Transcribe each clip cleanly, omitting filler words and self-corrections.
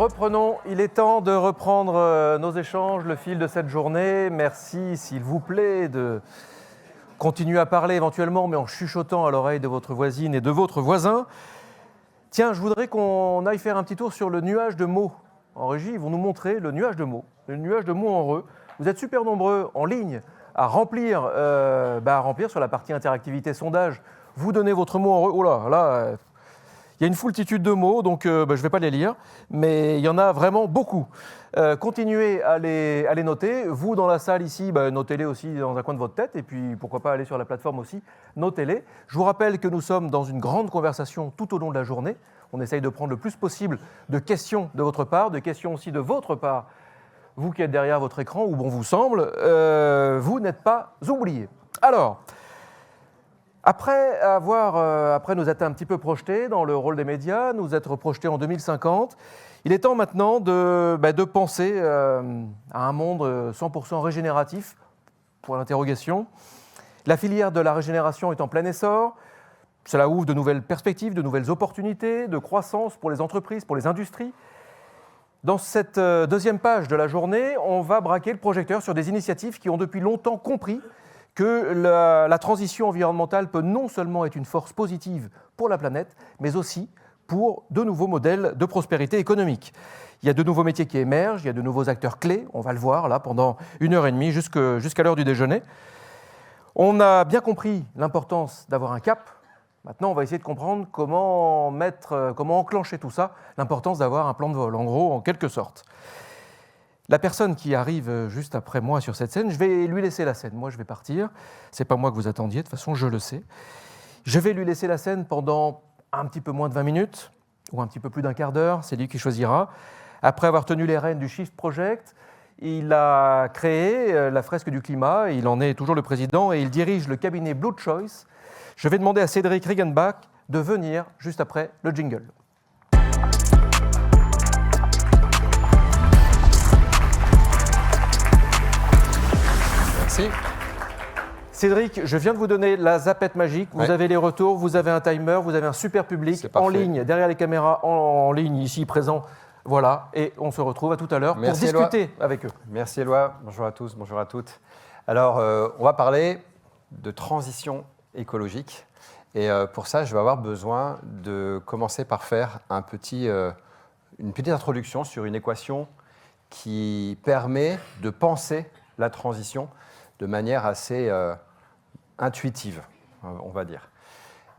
Reprenons, il est temps de reprendre nos échanges, le fil de cette journée. Merci, s'il vous plaît, de continuer à parler éventuellement, mais en chuchotant à l'oreille de votre voisine et de votre voisin. Tiens, je voudrais qu'on aille faire un petit tour sur le nuage de mots. En régie, ils vont nous montrer le nuage de mots en heureux. Vous êtes super nombreux en ligne à remplir sur la partie interactivité sondage. Vous donnez votre mot en heureux. Oh là, il y a une foultitude de mots, donc je ne vais pas les lire, mais il y en a vraiment beaucoup. Continuez à les noter. Vous, dans la salle ici, notez-les aussi dans un coin de votre tête, et puis pourquoi pas aller sur la plateforme aussi, notez-les. Je vous rappelle que nous sommes dans une grande conversation tout au long de la journée. On essaye de prendre le plus possible de questions de votre part, de questions aussi de votre part. Vous qui êtes derrière votre écran, ou bon vous semble, vous n'êtes pas oubliés. Alors, après nous être un petit peu projetés dans le rôle des médias, nous être projetés en 2050, il est temps maintenant de penser à un monde 100% régénératif, pour l'interrogation. La filière de la régénération est en plein essor. Cela ouvre de nouvelles perspectives, de nouvelles opportunités de croissance pour les entreprises, pour les industries. Dans cette deuxième page de la journée, on va braquer le projecteur sur des initiatives qui ont depuis longtemps compris que la transition environnementale peut non seulement être une force positive pour la planète, mais aussi pour de nouveaux modèles de prospérité économique. Il y a de nouveaux métiers qui émergent, il y a de nouveaux acteurs clés, on va le voir là pendant 1h30 jusqu'à l'heure du déjeuner. On a bien compris l'importance d'avoir un cap. Maintenant, on va essayer de comprendre comment enclencher tout ça, l'importance d'avoir un plan de vol, en gros, en quelque sorte. La personne qui arrive juste après moi sur cette scène, je vais lui laisser la scène. Moi, je vais partir. C'est pas moi que vous attendiez, de toute façon, je le sais. Je vais lui laisser la scène pendant un petit peu moins de 20 minutes, ou un petit peu plus d'un quart d'heure, c'est lui qui choisira. Après avoir tenu les rênes du Shift Project, il a créé la fresque du climat, il en est toujours le président, et il dirige le cabinet Blue Choice. Je vais demander à Cédric Riggenbach de venir juste après le jingle. Merci. Cédric, je viens de vous donner la zapette magique. Vous avez les retours, vous avez un timer, vous avez un super public en ligne, derrière les caméras, en ligne, ici présent. Voilà, et on se retrouve à tout à l'heure pour discuter avec eux. Merci Éloi, bonjour à tous, bonjour à toutes. Alors, on va parler de transition écologique. Et pour ça, je vais avoir besoin de commencer par faire une petite introduction sur une équation qui permet de penser la transition de manière assez intuitive, on va dire.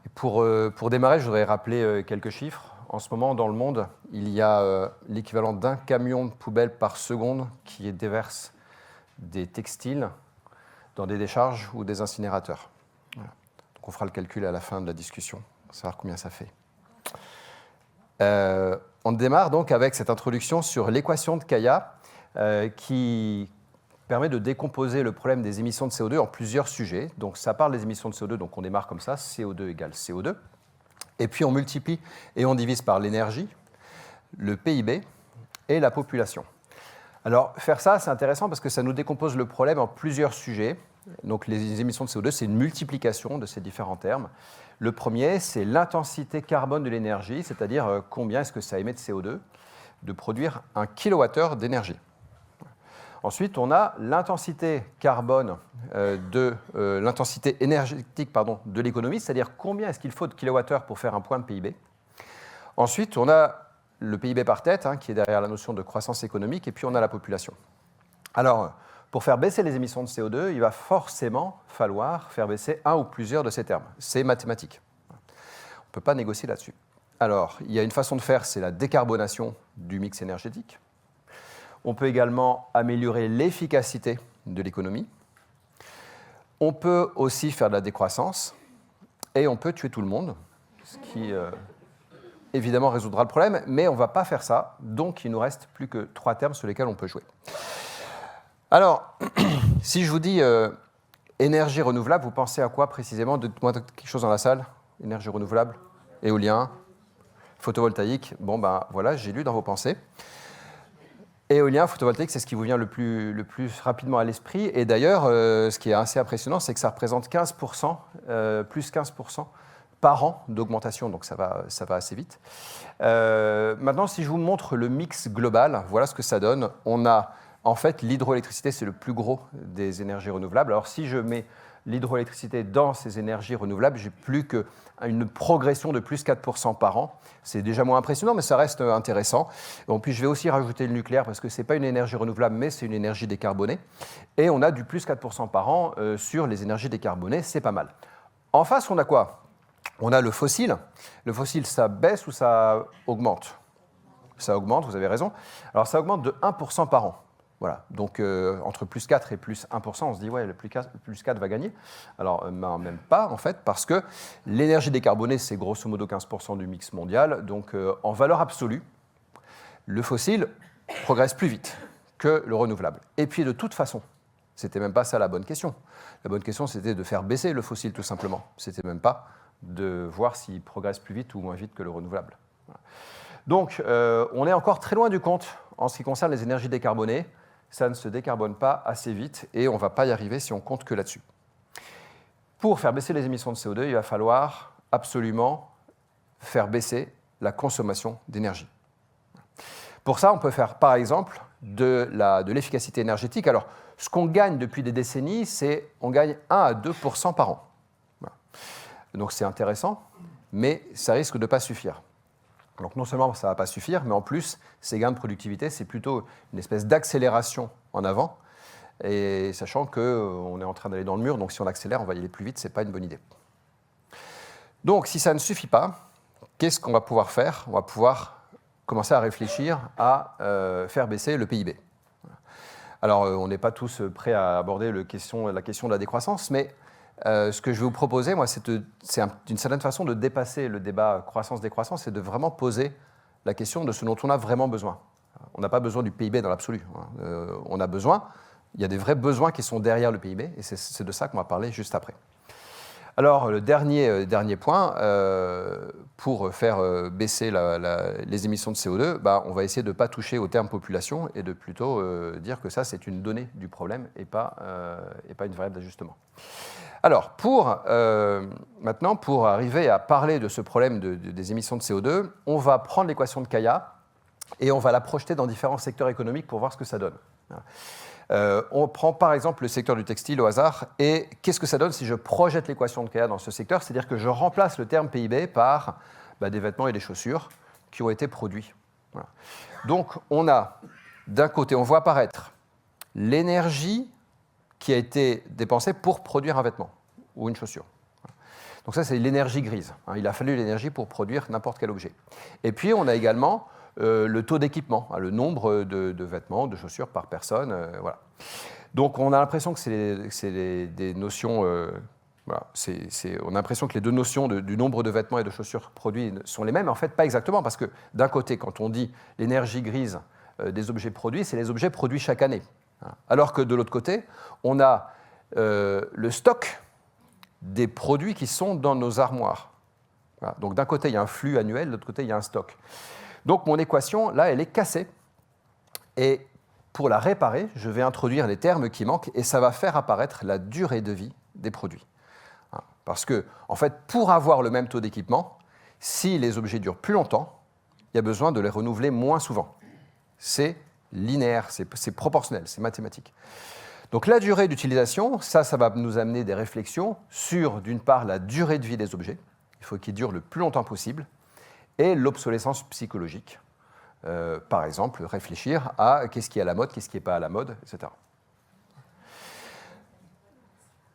Et pour démarrer, je voudrais rappeler quelques chiffres. En ce moment, dans le monde, il y a l'équivalent d'un camion de poubelle par seconde qui déverse des textiles dans des décharges ou des incinérateurs. Voilà. Donc on fera le calcul à la fin de la discussion pour savoir combien ça fait. On démarre donc avec cette introduction sur l'équation de Kaya qui permet de décomposer le problème des émissions de CO2 en plusieurs sujets. Donc ça parle des émissions de CO2, donc on démarre comme ça, CO2 égale CO2. Et puis on multiplie et on divise par l'énergie, le PIB et la population. Alors faire ça, c'est intéressant parce que ça nous décompose le problème en plusieurs sujets. Donc les émissions de CO2, c'est une multiplication de ces différents termes. Le premier, c'est l'intensité carbone de l'énergie, c'est-à-dire combien est-ce que ça émet de CO2 de produire 1 kWh d'énergie. Ensuite, on a l'intensité carbone l'intensité énergétique de l'économie, c'est-à-dire combien est-ce qu'il faut de kilowattheures pour faire un point de PIB. Ensuite, on a le PIB par tête, qui est derrière la notion de croissance économique, et puis on a la population. Alors, pour faire baisser les émissions de CO2, il va forcément falloir faire baisser un ou plusieurs de ces termes. C'est mathématique. On ne peut pas négocier là-dessus. Alors, il y a une façon de faire, c'est la décarbonation du mix énergétique. On peut également améliorer l'efficacité de l'économie. On peut aussi faire de la décroissance. Et on peut tuer tout le monde, ce qui évidemment résoudra le problème, mais on ne va pas faire ça. Donc, il ne nous reste plus que 3 termes sur lesquels on peut jouer. Alors, si je vous dis énergie renouvelable, vous pensez à quoi précisément? Dites-moi quelque chose dans la salle. Énergie renouvelable, éolien, photovoltaïque. Bon, voilà, j'ai lu dans vos pensées. Éolien, photovoltaïque, c'est ce qui vous vient le plus rapidement à l'esprit. Et d'ailleurs, ce qui est assez impressionnant, c'est que ça représente 15%, plus 15% par an d'augmentation, donc ça va assez vite. Maintenant, si je vous montre le mix global, voilà ce que ça donne. On a, en fait, l'hydroélectricité, c'est le plus gros des énergies renouvelables. Alors, si je mets l'hydroélectricité dans ces énergies renouvelables, j'ai plus qu'une progression de plus 4% par an. C'est déjà moins impressionnant, mais ça reste intéressant. Bon, puis je vais aussi rajouter le nucléaire, parce que ce n'est pas une énergie renouvelable, mais c'est une énergie décarbonée. Et on a du plus 4% par an sur les énergies décarbonées, c'est pas mal. En face, on a quoi? On a le fossile. Le fossile, ça baisse ou ça augmente? Ça augmente, vous avez raison. Alors ça augmente de 1% par an. Voilà. Donc entre plus 4 et plus 1%, on se dit ouais, le plus 4 va gagner. Alors même pas en fait, parce que l'énergie décarbonée, c'est grosso modo 15% du mix mondial. Donc en valeur absolue, le fossile progresse plus vite que le renouvelable. Et puis de toute façon, c'était même pas ça la bonne question. La bonne question, c'était de faire baisser le fossile tout simplement. C'était même pas de voir s'il progresse plus vite ou moins vite que le renouvelable. Voilà. Donc on est encore très loin du compte en ce qui concerne les énergies décarbonées. Ça ne se décarbone pas assez vite et on ne va pas y arriver si on compte que là-dessus. Pour faire baisser les émissions de CO2, il va falloir absolument faire baisser la consommation d'énergie. Pour ça, on peut faire par exemple de l'efficacité énergétique. Alors, ce qu'on gagne depuis des décennies, c'est on gagne 1 à 2% par an. Voilà. Donc c'est intéressant, mais ça risque de ne pas suffire. Donc non seulement ça ne va pas suffire, mais en plus, ces gains de productivité, c'est plutôt une espèce d'accélération en avant, et sachant qu'on est en train d'aller dans le mur, donc si on accélère, on va y aller plus vite, ce n'est pas une bonne idée. Donc si ça ne suffit pas, qu'est-ce qu'on va pouvoir faire? On va pouvoir commencer à réfléchir à faire baisser le PIB. Alors on n'est pas tous prêts à aborder la question de la décroissance, mais ce que je vais vous proposer, moi, c'est d'une certaine façon de dépasser le débat croissance-décroissance et de vraiment poser la question de ce dont on a vraiment besoin. On n'a pas besoin du PIB dans l'absolu. On a besoin, il y a des vrais besoins qui sont derrière le PIB, et c'est de ça qu'on va parler juste après. Alors, le dernier point, pour faire baisser les émissions de CO2, on va essayer de ne pas toucher au terme population et de plutôt dire que ça, c'est une donnée du problème et pas une variable d'ajustement. Alors, maintenant, pour arriver à parler de ce problème des émissions de CO2, on va prendre l'équation de Kaya et on va la projeter dans différents secteurs économiques pour voir ce que ça donne. On prend par exemple le secteur du textile au hasard, et qu'est-ce que ça donne si je projette l'équation de Kaya dans ce secteur? C'est-à-dire que je remplace le terme PIB par des vêtements et des chaussures qui ont été produits. Voilà. Donc, on a, d'un côté, on voit apparaître l'énergie qui a été dépensée pour produire un vêtement ou une chaussure. Donc ça, c'est l'énergie grise. Il a fallu l'énergie pour produire n'importe quel objet. Et puis, on a également le taux d'équipement, le nombre de vêtements, de chaussures par personne. Voilà. Donc, on a l'impression que c'est des notions... voilà, on a l'impression que les deux notions du nombre de vêtements et de chaussures produits sont les mêmes. En fait, pas exactement, parce que d'un côté, quand on dit l'énergie grise des objets produits, c'est les objets produits chaque année. Alors que de l'autre côté, on a le stock des produits qui sont dans nos armoires. Voilà. Donc d'un côté, il y a un flux annuel, de l'autre côté, il y a un stock. Donc mon équation, là, elle est cassée. Et pour la réparer, je vais introduire les termes qui manquent et ça va faire apparaître la durée de vie des produits. Parce que, en fait, pour avoir le même taux d'équipement, si les objets durent plus longtemps, il y a besoin de les renouveler moins souvent. C'est linéaire, c'est proportionnel, c'est mathématique. Donc la durée d'utilisation, ça va nous amener des réflexions sur, d'une part, la durée de vie des objets, il faut qu'ils durent le plus longtemps possible, et l'obsolescence psychologique. Par exemple, réfléchir à qu'est-ce qui est à la mode, qu'est-ce qui n'est pas à la mode, etc.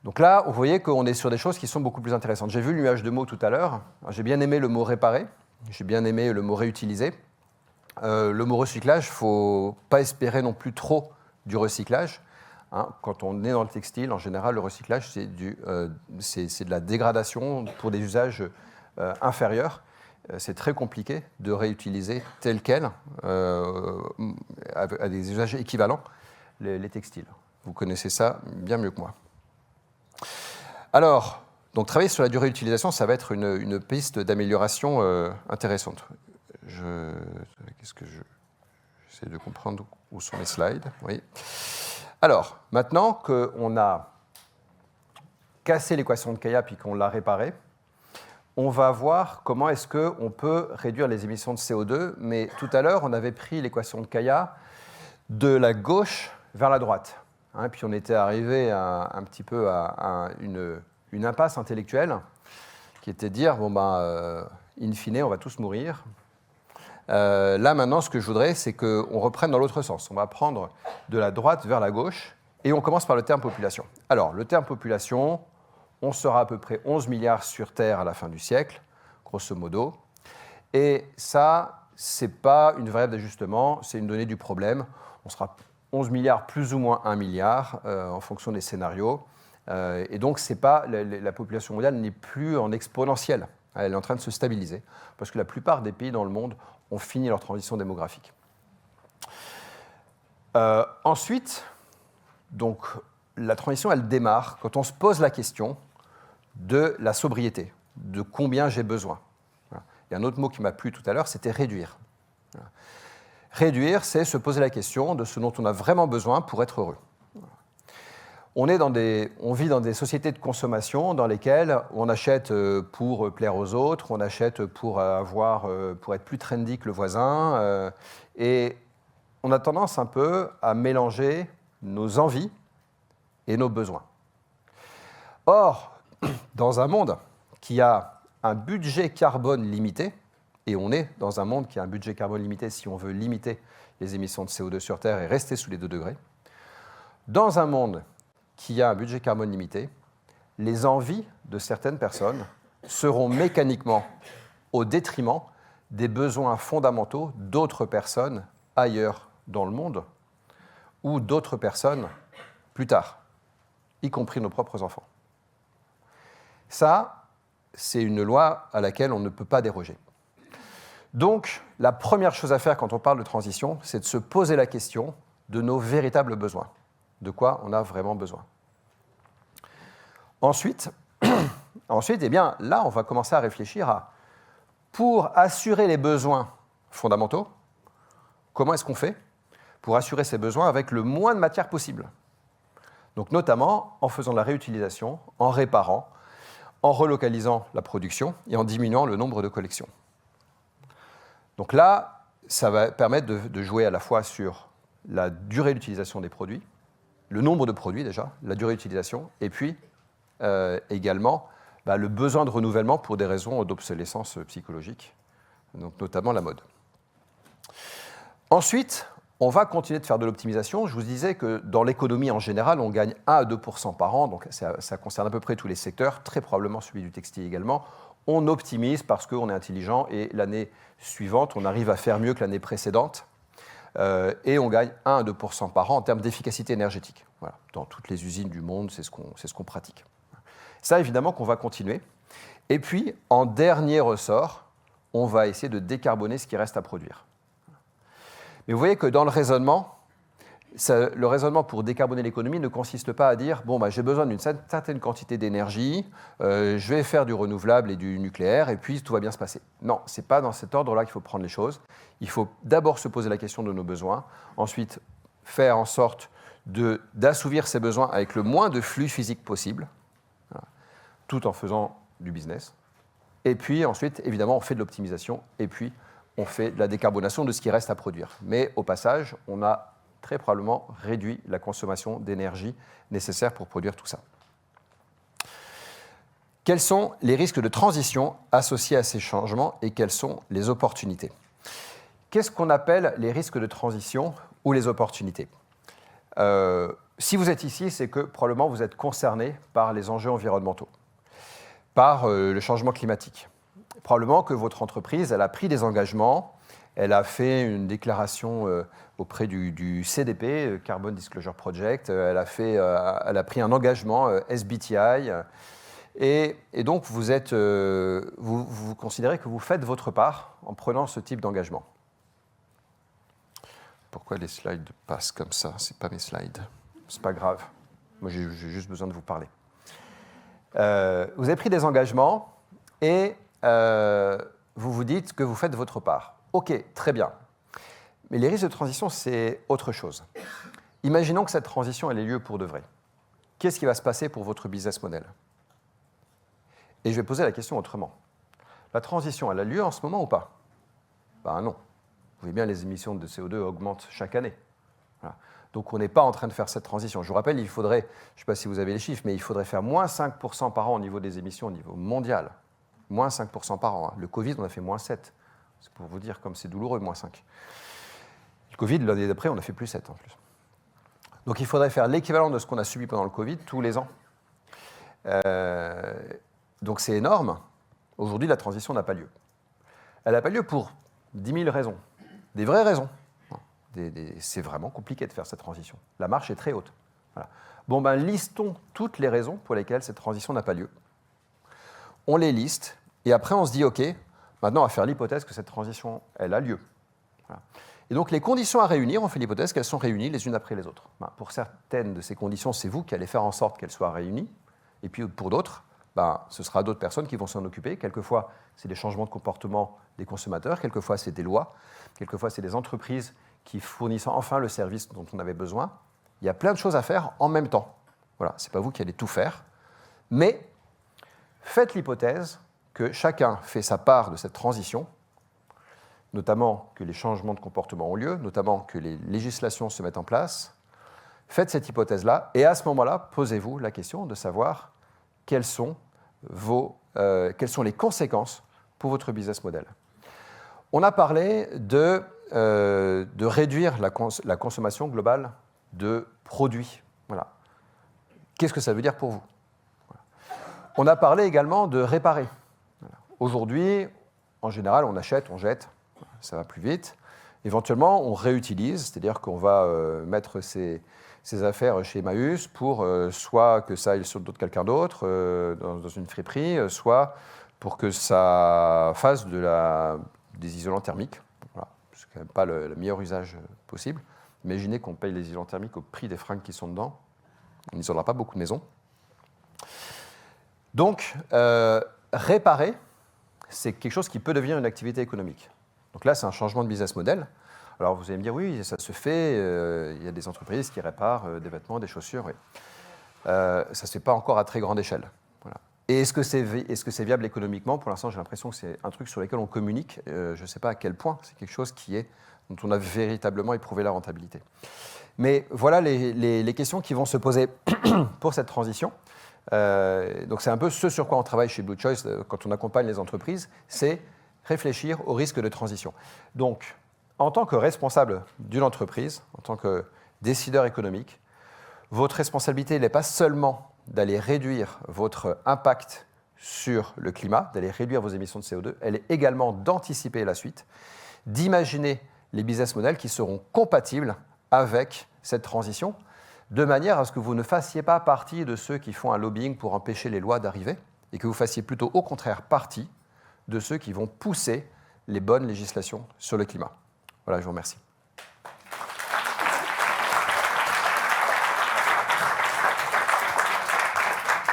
Donc là, vous voyez qu'on est sur des choses qui sont beaucoup plus intéressantes. J'ai vu le nuage de mots tout à l'heure, j'ai bien aimé le mot réparer, j'ai bien aimé le mot réutiliser. Le mot recyclage, il ne faut pas espérer non plus trop du recyclage. Quand on est dans le textile, en général, le recyclage, c'est de la dégradation pour des usages inférieurs. C'est très compliqué de réutiliser tel quel, à des usages équivalents, les textiles. Vous connaissez ça bien mieux que moi. Alors, donc, travailler sur la durée d'utilisation, ça va être une piste d'amélioration intéressante. J'essaie de comprendre où sont les slides. Oui. Alors, maintenant qu'on a cassé l'équation de Kaya puis qu'on l'a réparée, on va voir comment est-ce qu'on peut réduire les émissions de CO2. Mais tout à l'heure, on avait pris l'équation de Kaya de la gauche vers la droite. Puis on était arrivé un petit peu à une impasse intellectuelle qui était de dire, in fine, on va tous mourir. Là, maintenant, ce que je voudrais, c'est qu'on reprenne dans l'autre sens. On va prendre de la droite vers la gauche et on commence par le terme population. Alors, le terme population, on sera à peu près 11 milliards sur Terre à la fin du siècle, grosso modo. Et ça, ce n'est pas une variable d'ajustement, c'est une donnée du problème. On sera 11 milliards plus ou moins 1 milliard en fonction des scénarios. Et donc, la population mondiale n'est plus en exponentielle. Elle est en train de se stabiliser parce que la plupart des pays dans le monde ont fini leur transition démographique. Ensuite, donc, la transition, elle démarre quand on se pose la question de la sobriété, de combien j'ai besoin. Voilà. Il y a un autre mot qui m'a plu tout à l'heure, c'était réduire. Voilà. Réduire, c'est se poser la question de ce dont on a vraiment besoin pour être heureux. On vit dans des sociétés de consommation dans lesquelles on achète pour plaire aux autres, on achète pour être plus trendy que le voisin, et on a tendance un peu à mélanger nos envies et nos besoins. Or, dans un monde qui a un budget carbone limité, et on est dans un monde qui a un budget carbone limité si on veut limiter les émissions de CO2 sur Terre et rester sous les 2 degrés, dans un monde qui a un budget carbone limité, les envies de certaines personnes seront mécaniquement au détriment des besoins fondamentaux d'autres personnes ailleurs dans le monde ou d'autres personnes plus tard, y compris nos propres enfants. Ça, c'est une loi à laquelle on ne peut pas déroger. Donc, la première chose à faire quand on parle de transition, c'est de se poser la question de nos véritables besoins. De quoi on a vraiment besoin. Ensuite, là, on va commencer à réfléchir à, pour assurer les besoins fondamentaux, comment est-ce qu'on fait pour assurer ces besoins avec le moins de matière possible. Donc, notamment en faisant de la réutilisation, en réparant, en relocalisant la production et en diminuant le nombre de collections. Donc là, ça va permettre de jouer à la fois sur la durée d'utilisation des produits, le nombre de produits déjà, la durée d'utilisation, et puis également le besoin de renouvellement pour des raisons d'obsolescence psychologique, donc notamment la mode. Ensuite, on va continuer de faire de l'optimisation. Je vous disais que dans l'économie en général, on gagne 1 à 2% par an, donc ça concerne à peu près tous les secteurs, très probablement celui du textile également. On optimise parce qu'on est intelligent et l'année suivante, on arrive à faire mieux que l'année précédente. Et on gagne 1 à 2% par an en termes d'efficacité énergétique. Voilà. Dans toutes les usines du monde, c'est ce qu'on pratique. Ça, évidemment, qu'on va continuer. Et puis, en dernier ressort, on va essayer de décarboner ce qui reste à produire. Mais vous voyez que dans le raisonnement pour décarboner l'économie ne consiste pas à dire j'ai besoin d'une certaine quantité d'énergie, je vais faire du renouvelable et du nucléaire, et puis tout va bien se passer. Non, ce n'est pas dans cet ordre-là qu'il faut prendre les choses. Il faut d'abord se poser la question de nos besoins, ensuite faire en sorte d'assouvir ces besoins avec le moins de flux physique possible, tout en faisant du business. Et puis ensuite, évidemment, on fait de l'optimisation, et puis on fait de la décarbonation de ce qui reste à produire. Mais au passage, on a très probablement réduit la consommation d'énergie nécessaire pour produire tout ça. Quels sont les risques de transition associés à ces changements et quelles sont les opportunités ? Qu'est-ce qu'on appelle les risques de transition ou les opportunités ? Si vous êtes ici, c'est que probablement vous êtes concerné par les enjeux environnementaux, par le changement climatique. Probablement que votre entreprise, elle a pris des engagements, elle a fait une déclaration auprès du CDP, Carbon Disclosure Project, elle a pris un engagement SBTi, et donc vous considérez que vous faites votre part en prenant ce type d'engagement. Pourquoi les slides passent comme ça ? Ce n'est pas mes slides. C'est pas grave. Moi, j'ai juste besoin de vous parler. Vous avez pris des engagements et vous vous dites que vous faites votre part. OK, très bien. Mais les risques de transition, c'est autre chose. Imaginons que cette transition ait lieu pour de vrai. Qu'est-ce qui va se passer pour votre business model ? Et je vais poser la question autrement. La transition, elle a lieu en ce moment ou pas? Ben non. Vous voyez bien, les émissions de CO2 augmentent chaque année. Voilà. Donc on n'est pas en train de faire cette transition. Je vous rappelle, il faudrait, je ne sais pas si vous avez les chiffres, mais il faudrait faire moins 5% par an au niveau des émissions au niveau mondial. Moins 5% par an. Hein. Le Covid, on a fait moins 7. C'est pour vous dire comme c'est douloureux, moins 5. Le Covid, l'année d'après, on a fait plus 7 en plus. Donc il faudrait faire l'équivalent de ce qu'on a subi pendant le Covid tous les ans. Donc c'est énorme. Aujourd'hui, la transition n'a pas lieu. Elle n'a pas lieu pour 10 000 raisons. Des vraies raisons. C'est vraiment compliqué de faire cette transition. La marche est très haute. Voilà. Bon, ben, listons toutes les raisons pour lesquelles cette transition n'a pas lieu. On les liste, et après on se dit, OK, maintenant on va faire l'hypothèse que cette transition, elle a lieu. Voilà. Et donc les conditions à réunir, on fait l'hypothèse qu'elles sont réunies les unes après les autres. Ben, pour certaines de ces conditions, c'est vous qui allez faire en sorte qu'elles soient réunies, et puis pour d'autres, ben, ce sera d'autres personnes qui vont s'en occuper. Quelquefois, c'est des changements de comportement des consommateurs, quelquefois c'est des lois, quelquefois c'est des entreprises qui fournissent enfin le service dont on avait besoin. Il y a plein de choses à faire en même temps. Voilà, ce n'est pas vous qui allez tout faire, mais faites l'hypothèse que chacun fait sa part de cette transition, notamment que les changements de comportement ont lieu, notamment que les législations se mettent en place. Faites cette hypothèse-là, et à ce moment-là, posez-vous la question de savoir quelles sont les conséquences pour votre business model. On a parlé de réduire la consommation globale de produits. Voilà. Qu'est-ce que ça veut dire pour vous? Voilà. On a parlé également de réparer. Voilà. Aujourd'hui, en général, on achète, on jette, ça va plus vite. Éventuellement, on réutilise, c'est-à-dire qu'on va mettre ses affaires chez Emmaüs pour soit que ça aille sur le dos de quelqu'un d'autre, dans une friperie, soit pour que ça fasse des isolants thermiques. Voilà. C'est quand même pas le meilleur usage possible. Imaginez qu'on paye les isolants thermiques au prix des fringues qui sont dedans. On n'isolera pas beaucoup de maisons. Donc, réparer, c'est quelque chose qui peut devenir une activité économique. Donc là, c'est un changement de business model. Alors vous allez me dire, oui, ça se fait, il y a des entreprises qui réparent des vêtements, des chaussures. Oui. Ça ne se fait pas encore à très grande échelle. Voilà. Et est-ce que c'est viable économiquement? Pour l'instant, j'ai l'impression que c'est un truc sur lequel on communique. Je ne sais pas à quel point c'est quelque chose dont on a véritablement éprouvé la rentabilité. Mais voilà les questions qui vont se poser pour cette transition. Donc c'est un peu ce sur quoi on travaille chez Blue Choice quand on accompagne les entreprises, c'est réfléchir aux risques de transition. Donc, en tant que responsable d'une entreprise, en tant que décideur économique, votre responsabilité n'est pas seulement d'aller réduire votre impact sur le climat, d'aller réduire vos émissions de CO2, elle est également d'anticiper la suite, d'imaginer les business models qui seront compatibles avec cette transition, de manière à ce que vous ne fassiez pas partie de ceux qui font un lobbying pour empêcher les lois d'arriver, et que vous fassiez plutôt au contraire partie de ceux qui vont pousser les bonnes législations sur le climat. Voilà, je vous remercie.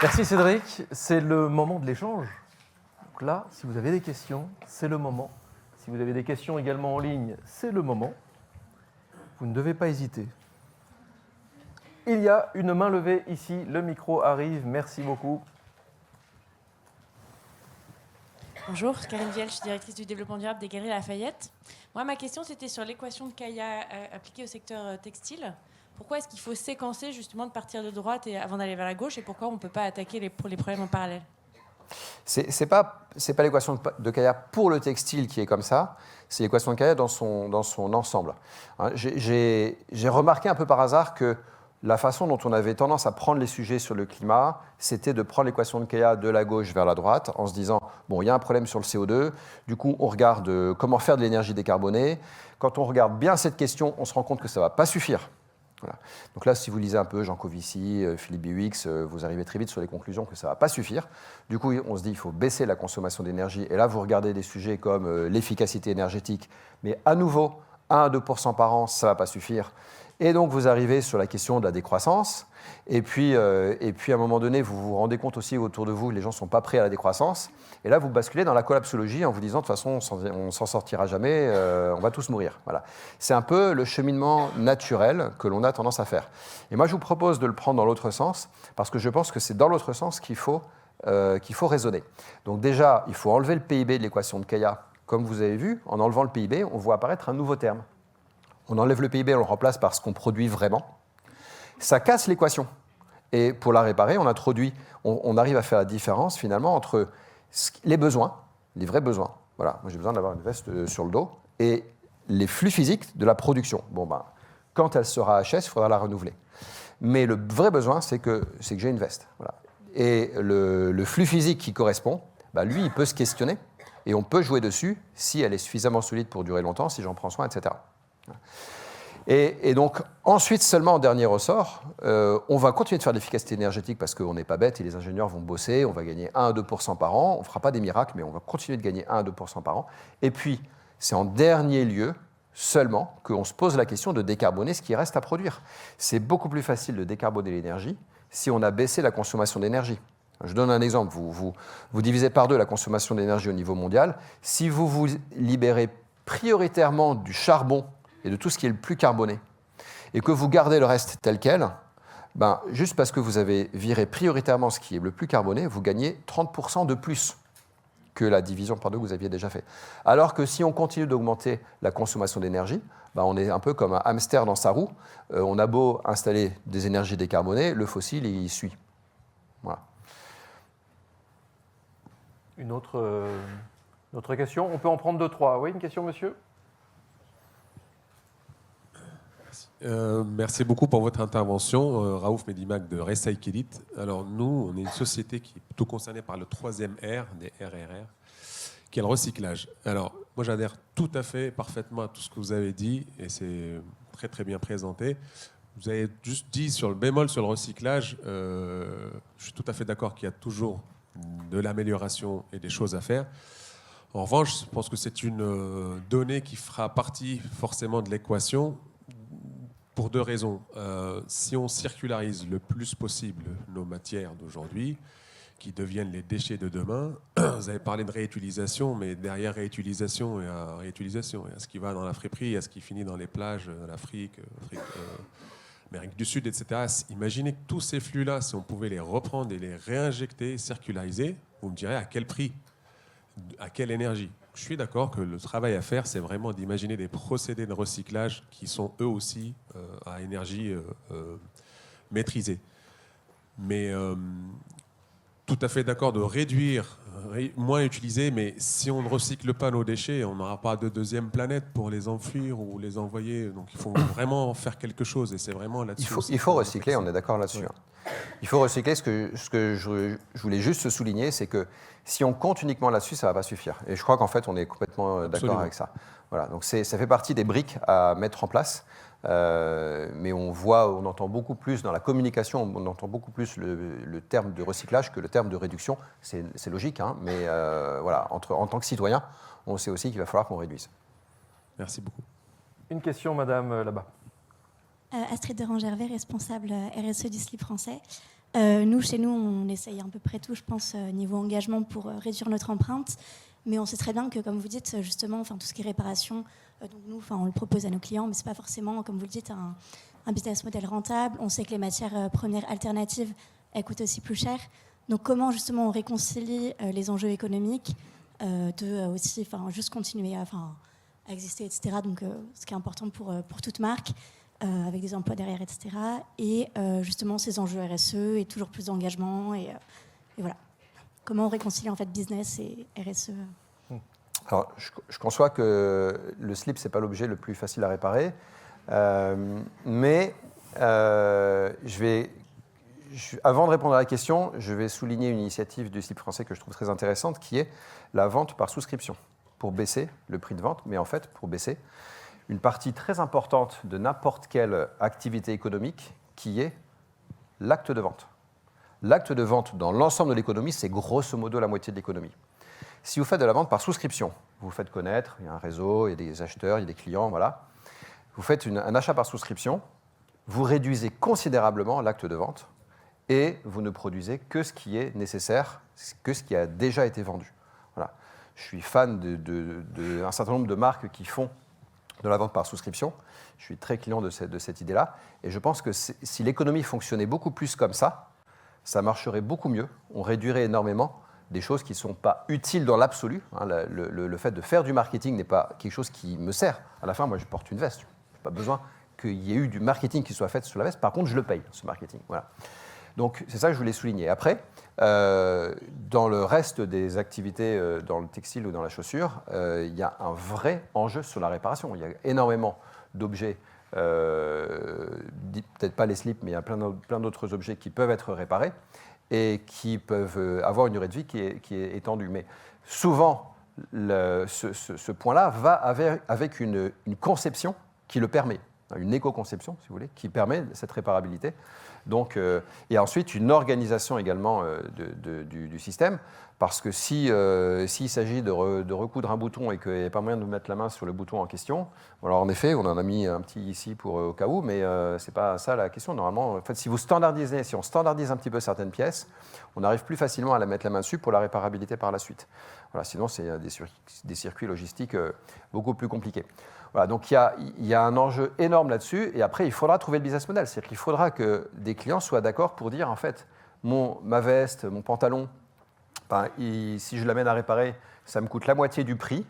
Merci Cédric. C'est le moment de l'échange. Donc là, si vous avez des questions, c'est le moment. Si vous avez des questions également en ligne, c'est le moment. Vous ne devez pas hésiter. Il y a une main levée ici. Le micro arrive. Merci beaucoup. Bonjour, Karine Viel, je suis directrice du développement durable des Galeries Lafayette. Moi, ma question, c'était sur l'équation de Kaya appliquée au secteur textile. Pourquoi est-ce qu'il faut séquencer justement de partir de droite avant d'aller vers la gauche, et pourquoi on ne peut pas attaquer les problèmes en parallèle? C'est pas l'équation de Kaya pour le textile qui est comme ça, c'est l'équation de Kaya dans son ensemble. Hein, j'ai remarqué un peu par hasard que la façon dont on avait tendance à prendre les sujets sur le climat, c'était de prendre l'équation de Kaya de la gauche vers la droite, en se disant, bon, il y a un problème sur le CO2, du coup, on regarde comment faire de l'énergie décarbonée. Quand on regarde bien cette question, on se rend compte que ça ne va pas suffire. Voilà. Donc là, si vous lisez un peu Jean Covici, Philippe Biwix, vous arrivez très vite sur les conclusions que ça ne va pas suffire. Du coup, on se dit qu'il faut baisser la consommation d'énergie. Et là, vous regardez des sujets comme l'efficacité énergétique, mais à nouveau, 1 à 2% par an, ça ne va pas suffire. Et donc, vous arrivez sur la question de la décroissance. Et puis, à un moment donné, vous vous rendez compte aussi autour de vous que les gens ne sont pas prêts à la décroissance. Et là, vous basculez dans la collapsologie en vous disant, de toute façon, on ne s'en sortira jamais, on va tous mourir. Voilà. C'est un peu le cheminement naturel que l'on a tendance à faire. Et moi, je vous propose de le prendre dans l'autre sens, parce que je pense que c'est dans l'autre sens qu'il faut qu'il faut raisonner. Donc déjà, il faut enlever le PIB de l'équation de Kaya. Comme vous avez vu, en enlevant le PIB, on voit apparaître un nouveau terme. On enlève le PIB, on le remplace par ce qu'on produit vraiment. Ça casse l'équation. Et pour la réparer, on arrive à faire la différence finalement entre les besoins, les vrais besoins. Voilà, moi j'ai besoin d'avoir une veste sur le dos, et les flux physiques de la production. Quand elle sera HS, il faudra la renouveler. Mais le vrai besoin, c'est que j'ai une veste. Voilà. Et le flux physique qui correspond, lui, il peut se questionner, et on peut jouer dessus si elle est suffisamment solide pour durer longtemps, si j'en prends soin, etc. Et donc, ensuite, seulement en dernier ressort, on va continuer de faire de l'efficacité énergétique parce qu'on n'est pas bête et les ingénieurs vont bosser, on va gagner 1 à 2% par an, on ne fera pas des miracles, mais on va continuer de gagner 1 à 2% par an. Et puis, c'est en dernier lieu seulement qu'on se pose la question de décarboner ce qui reste à produire. C'est beaucoup plus facile de décarboner l'énergie si on a baissé la consommation d'énergie. Je donne un exemple, vous divisez par 2 la consommation d'énergie au niveau mondial. Si vous vous libérez prioritairement du charbon et de tout ce qui est le plus carboné, et que vous gardez le reste tel quel, juste parce que vous avez viré prioritairement ce qui est le plus carboné, vous gagnez 30% de plus que la division par 2 que vous aviez déjà fait. Alors que si on continue d'augmenter la consommation d'énergie, on est un peu comme un hamster dans sa roue. On a beau installer des énergies décarbonées, le fossile, il suit. Voilà. Une autre question? On peut en prendre 2-3. Oui, une question, monsieur? Merci beaucoup pour votre intervention. Raouf Medimac de Recycle It. Alors nous, on est une société qui est plutôt concernée par le 3e R, des RRR, qui est le recyclage. Alors moi j'adhère tout à fait, parfaitement à tout ce que vous avez dit, et c'est très très bien présenté. Vous avez juste dit sur le bémol sur le recyclage, je suis tout à fait d'accord qu'il y a toujours de l'amélioration et des choses à faire. En revanche, je pense que c'est une donnée qui fera partie forcément de l'équation, pour 2 raisons. Si on circularise le plus possible nos matières d'aujourd'hui, qui deviennent les déchets de demain, vous avez parlé de réutilisation, mais derrière réutilisation, il y a réutilisation. Il y a ce qui va dans la friperie, il y a ce qui finit dans les plages de l'Afrique, Amérique du Sud, etc. Imaginez que tous ces flux-là, si on pouvait les reprendre et les réinjecter, circulariser, vous me direz à quel prix, à quelle énergie. Je suis d'accord que le travail à faire, c'est vraiment d'imaginer des procédés de recyclage qui sont eux aussi à énergie maîtrisée. Mais tout à fait d'accord de réduire, moins utiliser, mais si on ne recycle pas nos déchets, on n'aura pas de deuxième planète pour les enfuir ou les envoyer. Donc il faut vraiment faire quelque chose, et c'est vraiment là-dessus. Il faut recycler, on est d'accord là-dessus. Oui. Il faut recycler. Ce que je voulais juste souligner, c'est que si on compte uniquement là-dessus, ça ne va pas suffire. Et je crois qu'en fait, on est complètement d'accord avec ça. Voilà, donc ça fait partie des briques à mettre en place. Mais on entend beaucoup plus dans la communication, on entend beaucoup plus le terme de recyclage que le terme de réduction. C'est logique, hein, mais voilà, en tant que citoyen, on sait aussi qu'il va falloir qu'on réduise. Merci beaucoup. Une question, madame, là-bas. Astrid Derangervais, responsable RSE du slip français. Chez nous, on essaye à peu près tout, je pense, niveau engagement pour réduire notre empreinte. Mais on sait très bien que, comme vous dites, justement, tout ce qui est réparation, donc nous, on le propose à nos clients, mais ce n'est pas forcément, comme vous le dites, un business model rentable. On sait que les matières premières alternatives, elles coûtent aussi plus cher. Donc comment, justement, on réconcilie les enjeux économiques de aussi, juste continuer à exister, etc. Donc, ce qui est important pour toute marque, avec des emplois derrière, etc. Et justement, ces enjeux RSE et toujours plus d'engagement. Et voilà. Comment on réconcilie en fait business et RSE? Alors, je conçois que le slip, ce n'est pas l'objet le plus facile à réparer. Mais avant de répondre à la question, je vais souligner une initiative du slip français que je trouve très intéressante, qui est la vente par souscription, pour baisser le prix de vente, mais en fait, pour baisser une partie très importante de n'importe quelle activité économique, qui est l'acte de vente. L'acte de vente dans l'ensemble de l'économie, c'est grosso modo la moitié de l'économie. Si vous faites de la vente par souscription, vous vous faites connaître, il y a un réseau, il y a des acheteurs, il y a des clients, voilà. Vous faites un achat par souscription, vous réduisez considérablement l'acte de vente et vous ne produisez que ce qui est nécessaire, que ce qui a déjà été vendu. Voilà. Je suis fan d'un certain nombre de marques qui font de la vente par souscription. Je suis très client de cette idée-là. Et je pense que si l'économie fonctionnait beaucoup plus comme ça ça marcherait beaucoup mieux. On réduirait énormément des choses qui ne sont pas utiles dans l'absolu. Le fait de faire du marketing n'est pas quelque chose qui me sert. À la fin, moi, je porte une veste. Je n'ai pas besoin qu'il y ait eu du marketing qui soit fait sur la veste. Par contre, je le paye, ce marketing. Voilà. Donc, c'est ça que je voulais souligner. Après, dans le reste des activités, dans le textile ou dans la chaussure, il y a un vrai enjeu sur la réparation. Il y a énormément d'objets, peut-être pas les slips, mais il y a plein d'autres objets qui peuvent être réparés et qui peuvent avoir une durée de vie qui est étendue. Mais souvent, ce point-là va avec une conception qui le permet, une éco-conception, si vous voulez, qui permet cette réparabilité. Donc, et ensuite, une organisation également du système, parce que s'il s'agit de recoudre un bouton et qu'il n'y a pas moyen de mettre la main sur le bouton en question, alors en effet, on en a mis un petit ici au cas où, mais ce n'est pas ça la question. Normalement, en fait, si on standardise un petit peu certaines pièces, on arrive plus facilement à la mettre la main dessus pour la réparabilité par la suite. Voilà, sinon, c'est des circuits logistiques beaucoup plus compliqués. Voilà, donc il y a un enjeu énorme là-dessus, et après, il faudra trouver le business model. C'est-à-dire qu'il faudra que des clients soient d'accord pour dire, en fait, ma veste, mon pantalon, si je l'amène à réparer, ça me coûte la moitié du prix,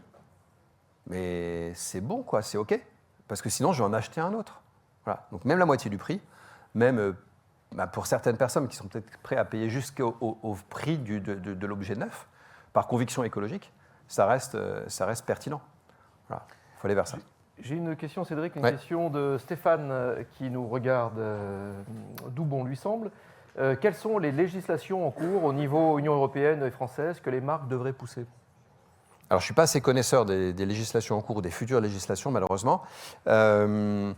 mais c'est bon, quoi, c'est OK, parce que sinon, je vais en acheter un autre. Voilà, donc même la moitié du prix, même pour certaines personnes qui sont peut-être prêtes à payer jusqu'au prix de l'objet neuf, par conviction écologique, ça reste pertinent. Voilà, il faut aller vers ça. J'ai une question, Cédric, question de Stéphane qui nous regarde d'où bon lui semble. Quelles sont les législations en cours au niveau Union européenne et française que les marques devraient pousser ? Alors, je ne suis pas assez connaisseur des législations en cours ou des futures législations, malheureusement. Je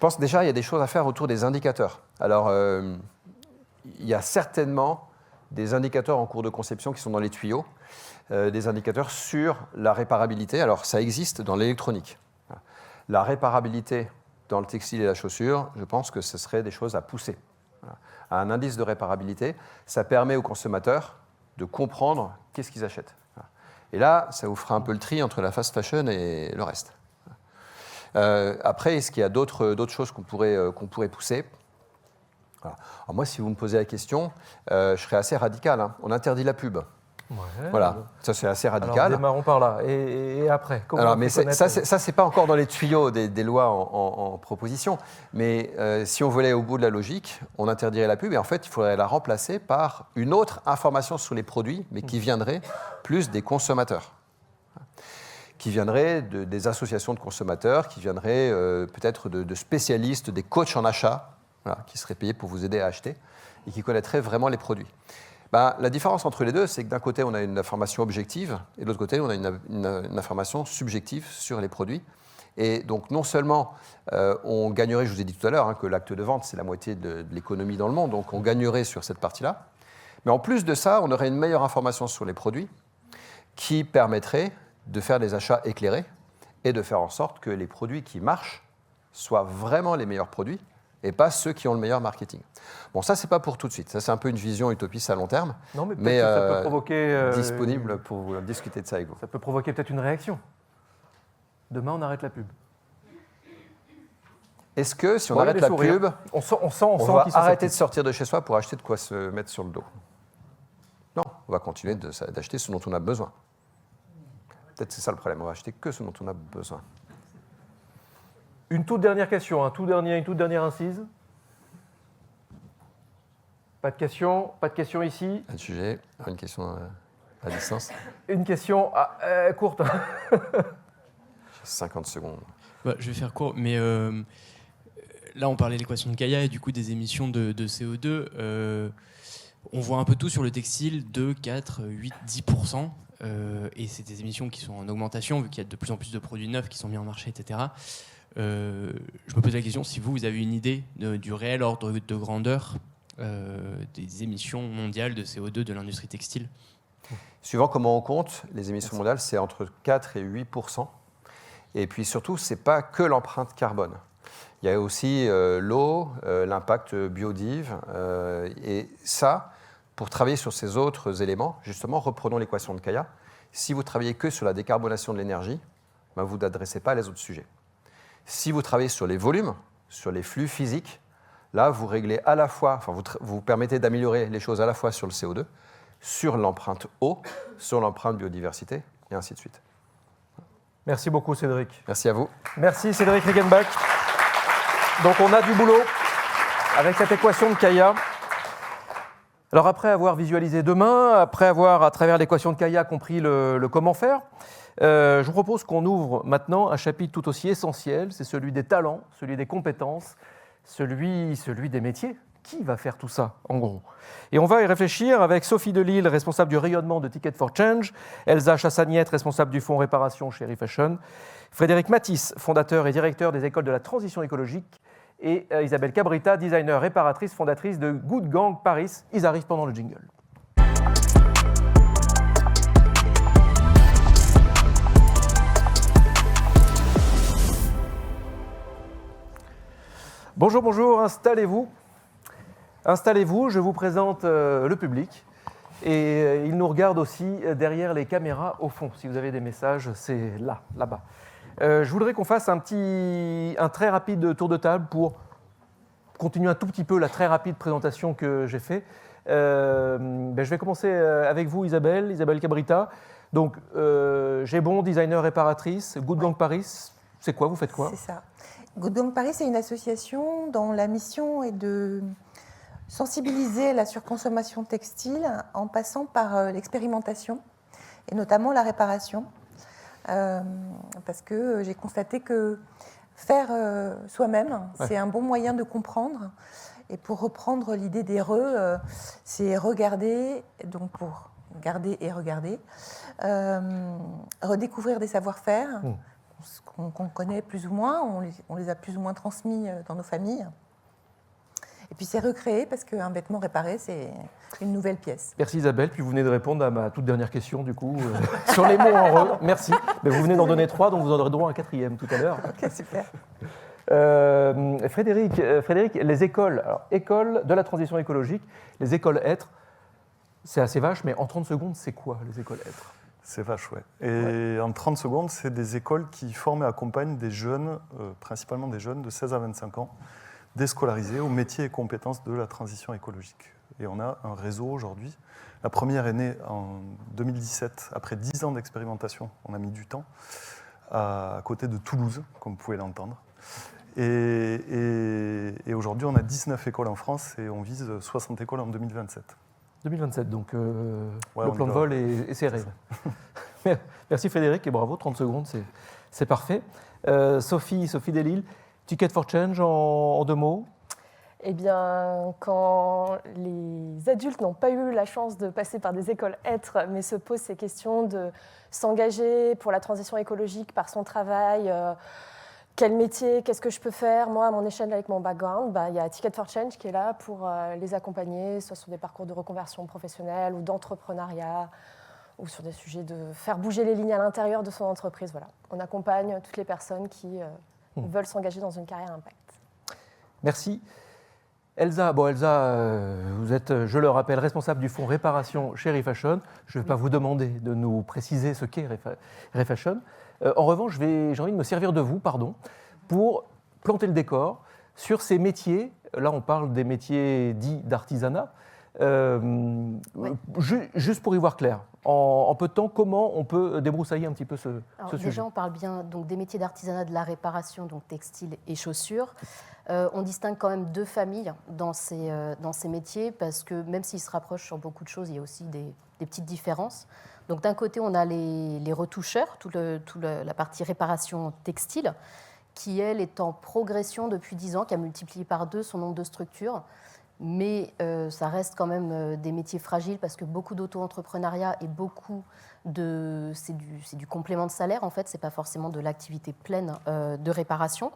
pense déjà qu'il y a des choses à faire autour des indicateurs. Alors, il y a certainement des indicateurs en cours de conception qui sont dans les tuyaux, des indicateurs sur la réparabilité. Alors, ça existe dans l'électronique. La réparabilité dans le textile et la chaussure, je pense que ce serait des choses à pousser. À un indice de réparabilité, ça permet aux consommateurs de comprendre qu'est-ce qu'ils achètent. Et là, ça vous fera un peu le tri entre la fast fashion et le reste. Après, est-ce qu'il y a d'autres choses qu'on pourrait pousser ? Alors moi, si vous me posez la question, je serais assez radical. On interdit la pub. Ouais. Voilà, ça c'est assez radical. Alors, démarrons par là. Et après, comment alors, mais ça, c'est pas encore dans les tuyaux des lois en proposition. Mais si on voulait au bout de la logique, on interdirait la pub et en fait, il faudrait la remplacer par une autre information sur les produits, mais qui viendrait plus des consommateurs, qui viendrait des associations de consommateurs, qui viendrait peut-être de spécialistes, des coachs en achat, voilà, qui seraient payés pour vous aider à acheter et qui connaîtraient vraiment les produits. La différence entre les deux, c'est que d'un côté, on a une information objective et de l'autre côté, on a une information subjective sur les produits. Et donc, non seulement on gagnerait, je vous ai dit tout à l'heure, que l'acte de vente, c'est la moitié de l'économie dans le monde, donc on gagnerait sur cette partie-là. Mais en plus de ça, on aurait une meilleure information sur les produits qui permettrait de faire des achats éclairés et de faire en sorte que les produits qui marchent soient vraiment les meilleurs produits et pas ceux qui ont le meilleur marketing. Bon, ça, c'est pas pour tout de suite. Ça, c'est un peu une vision utopiste à long terme. Non, mais peut-être que ça peut provoquer... disponible pour discuter de ça avec vous. Ça peut provoquer peut-être une réaction. Demain, on arrête la pub. Est-ce que si on arrête la pub, on va arrêter de sortir de chez soi pour acheter de quoi se mettre sur le dos ? Non, on va continuer d'acheter ce dont on a besoin. Peut-être c'est ça le problème. On va acheter que ce dont on a besoin. Une toute dernière question, une toute dernière incise. Pas de questions ici. Un sujet, une question à distance. Une question courte. 50 secondes. Je vais faire court, mais là on parlait de l'équation de Kaya et du coup des émissions de CO2. On voit un peu tout sur le textile, 2, 4, 8, 10%. Et c'est des émissions qui sont en augmentation vu qu'il y a de plus en plus de produits neufs qui sont mis en marché, etc. Je me pose la question si vous avez une idée du réel ordre de grandeur des émissions mondiales de CO2 de l'industrie textile. Suivant comment on compte, les émissions mondiales, c'est entre 4 et 8%. Et puis surtout, ce n'est pas que l'empreinte carbone. Il y a aussi l'eau, l'impact biodive. Et ça, pour travailler sur ces autres éléments, justement, reprenons l'équation de Kaya. Si vous travaillez que sur la décarbonation de l'énergie, vous n'adressez pas les autres sujets. Si vous travaillez sur les volumes, sur les flux physiques, Là, vous réglez à la fois, enfin, vous permettez d'améliorer les choses à la fois sur le CO2, sur l'empreinte eau, sur l'empreinte biodiversité, et ainsi de suite. Merci beaucoup, Cédric. Merci à vous. Merci, Cédric Rickenbach. Donc, on a du boulot avec cette équation de Kaya. Alors, après avoir visualisé demain, après avoir, à travers l'équation de Kaya, compris le comment faire, je vous propose qu'on ouvre maintenant un chapitre tout aussi essentiel, c'est celui des talents, celui des compétences, celui des métiers. Qui va faire tout ça, en gros? Et on va y réfléchir avec Sophie Delisle, responsable du rayonnement de Ticket for Change, Elsa Chassagnette, responsable du fonds réparation chez Refashion, Frédéric Matisse, fondateur et directeur des écoles de la transition écologique, et Isabelle Cabrita, designer réparatrice, fondatrice de Good Gang Paris. Ils arrivent pendant le jingle. Bonjour, bonjour, installez-vous. Installez-vous, je vous présente le public. Et il nous regarde aussi derrière les caméras au fond. Si vous avez des messages, c'est là-bas. Je voudrais qu'on fasse un très rapide tour de table pour continuer un tout petit peu la très rapide présentation que j'ai faite. Je vais commencer avec vous, Isabelle Cabrita. Donc, j'ai bon, designer réparatrice, Good Gang Paris. C'est quoi? Vous faites quoi? C'est ça. Good Gang Paris, c'est une association dont la mission est de sensibiliser la surconsommation textile en passant par l'expérimentation et notamment la réparation. Parce que j'ai constaté que faire soi-même, c'est un bon moyen de comprendre. Et pour reprendre l'idée des c'est regarder, donc pour garder et regarder, redécouvrir des savoir-faire qu'on connaît plus ou moins, on les a plus ou moins transmis dans nos familles. Et puis c'est recréer, parce qu'un vêtement réparé, c'est une nouvelle pièce. Merci Isabelle, puis vous venez de répondre à ma toute dernière question du coup, sur les mots en re. Merci. Mais vous venez d'en donner 3, donc vous en aurez droit à un 4e tout à l'heure. Ok, super. Frédéric, les écoles, alors, écoles de la transition écologique, les écoles être, c'est assez vache, mais en 30 secondes, c'est quoi les écoles être? C'est vache, ouais. Et en 30 secondes, c'est des écoles qui forment et accompagnent des jeunes, principalement des jeunes de 16 à 25 ans, déscolarisés aux métiers et compétences de la transition écologique. Et on a un réseau aujourd'hui. La première est née en 2017, après 10 ans d'expérimentation. On a mis du temps, à côté de Toulouse, comme vous pouvez l'entendre. Et aujourd'hui, on a 19 écoles en France et on vise 60 écoles en 2027. 2027, donc le on plan y de va. vol est serré. Merci Frédéric, et bravo, 30 secondes, c'est parfait. Sophie Delisle, Ticket for Change en 2 mots? Eh bien, quand les adultes n'ont pas eu la chance de passer par des écoles être, mais se posent ces questions de s'engager pour la transition écologique par son travail, quel métier, qu'est-ce que je peux faire? Moi, à mon échelle, avec mon background, il y a Ticket for Change qui est là pour les accompagner, soit sur des parcours de reconversion professionnelle ou d'entrepreneuriat, ou sur des sujets de faire bouger les lignes à l'intérieur de son entreprise. Voilà. On accompagne toutes les personnes qui veulent s'engager dans une carrière impact. Merci. Elsa, vous êtes, je le rappelle, responsable du fonds réparation chez Refashion. Je ne vais pas vous demander de nous préciser ce qu'est Refashion. En revanche, j'ai envie de me servir de vous, pour planter le décor sur ces métiers. Là, on parle des métiers dits d'artisanat. Juste pour y voir clair, en peu de temps, comment on peut débroussailler un petit peu ce sujet? Déjà, on parle bien donc, des métiers d'artisanat, de la réparation, donc textile et chaussures. On distingue quand même 2 familles dans ces métiers, parce que même s'ils se rapprochent sur beaucoup de choses, il y a aussi des petites différences. Donc d'un côté, on a les retoucheurs, toute la partie réparation textile, qui, elle, est en progression depuis 10 ans, qui a multiplié par 2 son nombre de structures. Mais ça reste quand même des métiers fragiles, parce que beaucoup d'auto-entrepreneuriat et c'est du complément de salaire, en fait, c'est pas forcément de l'activité pleine de réparation.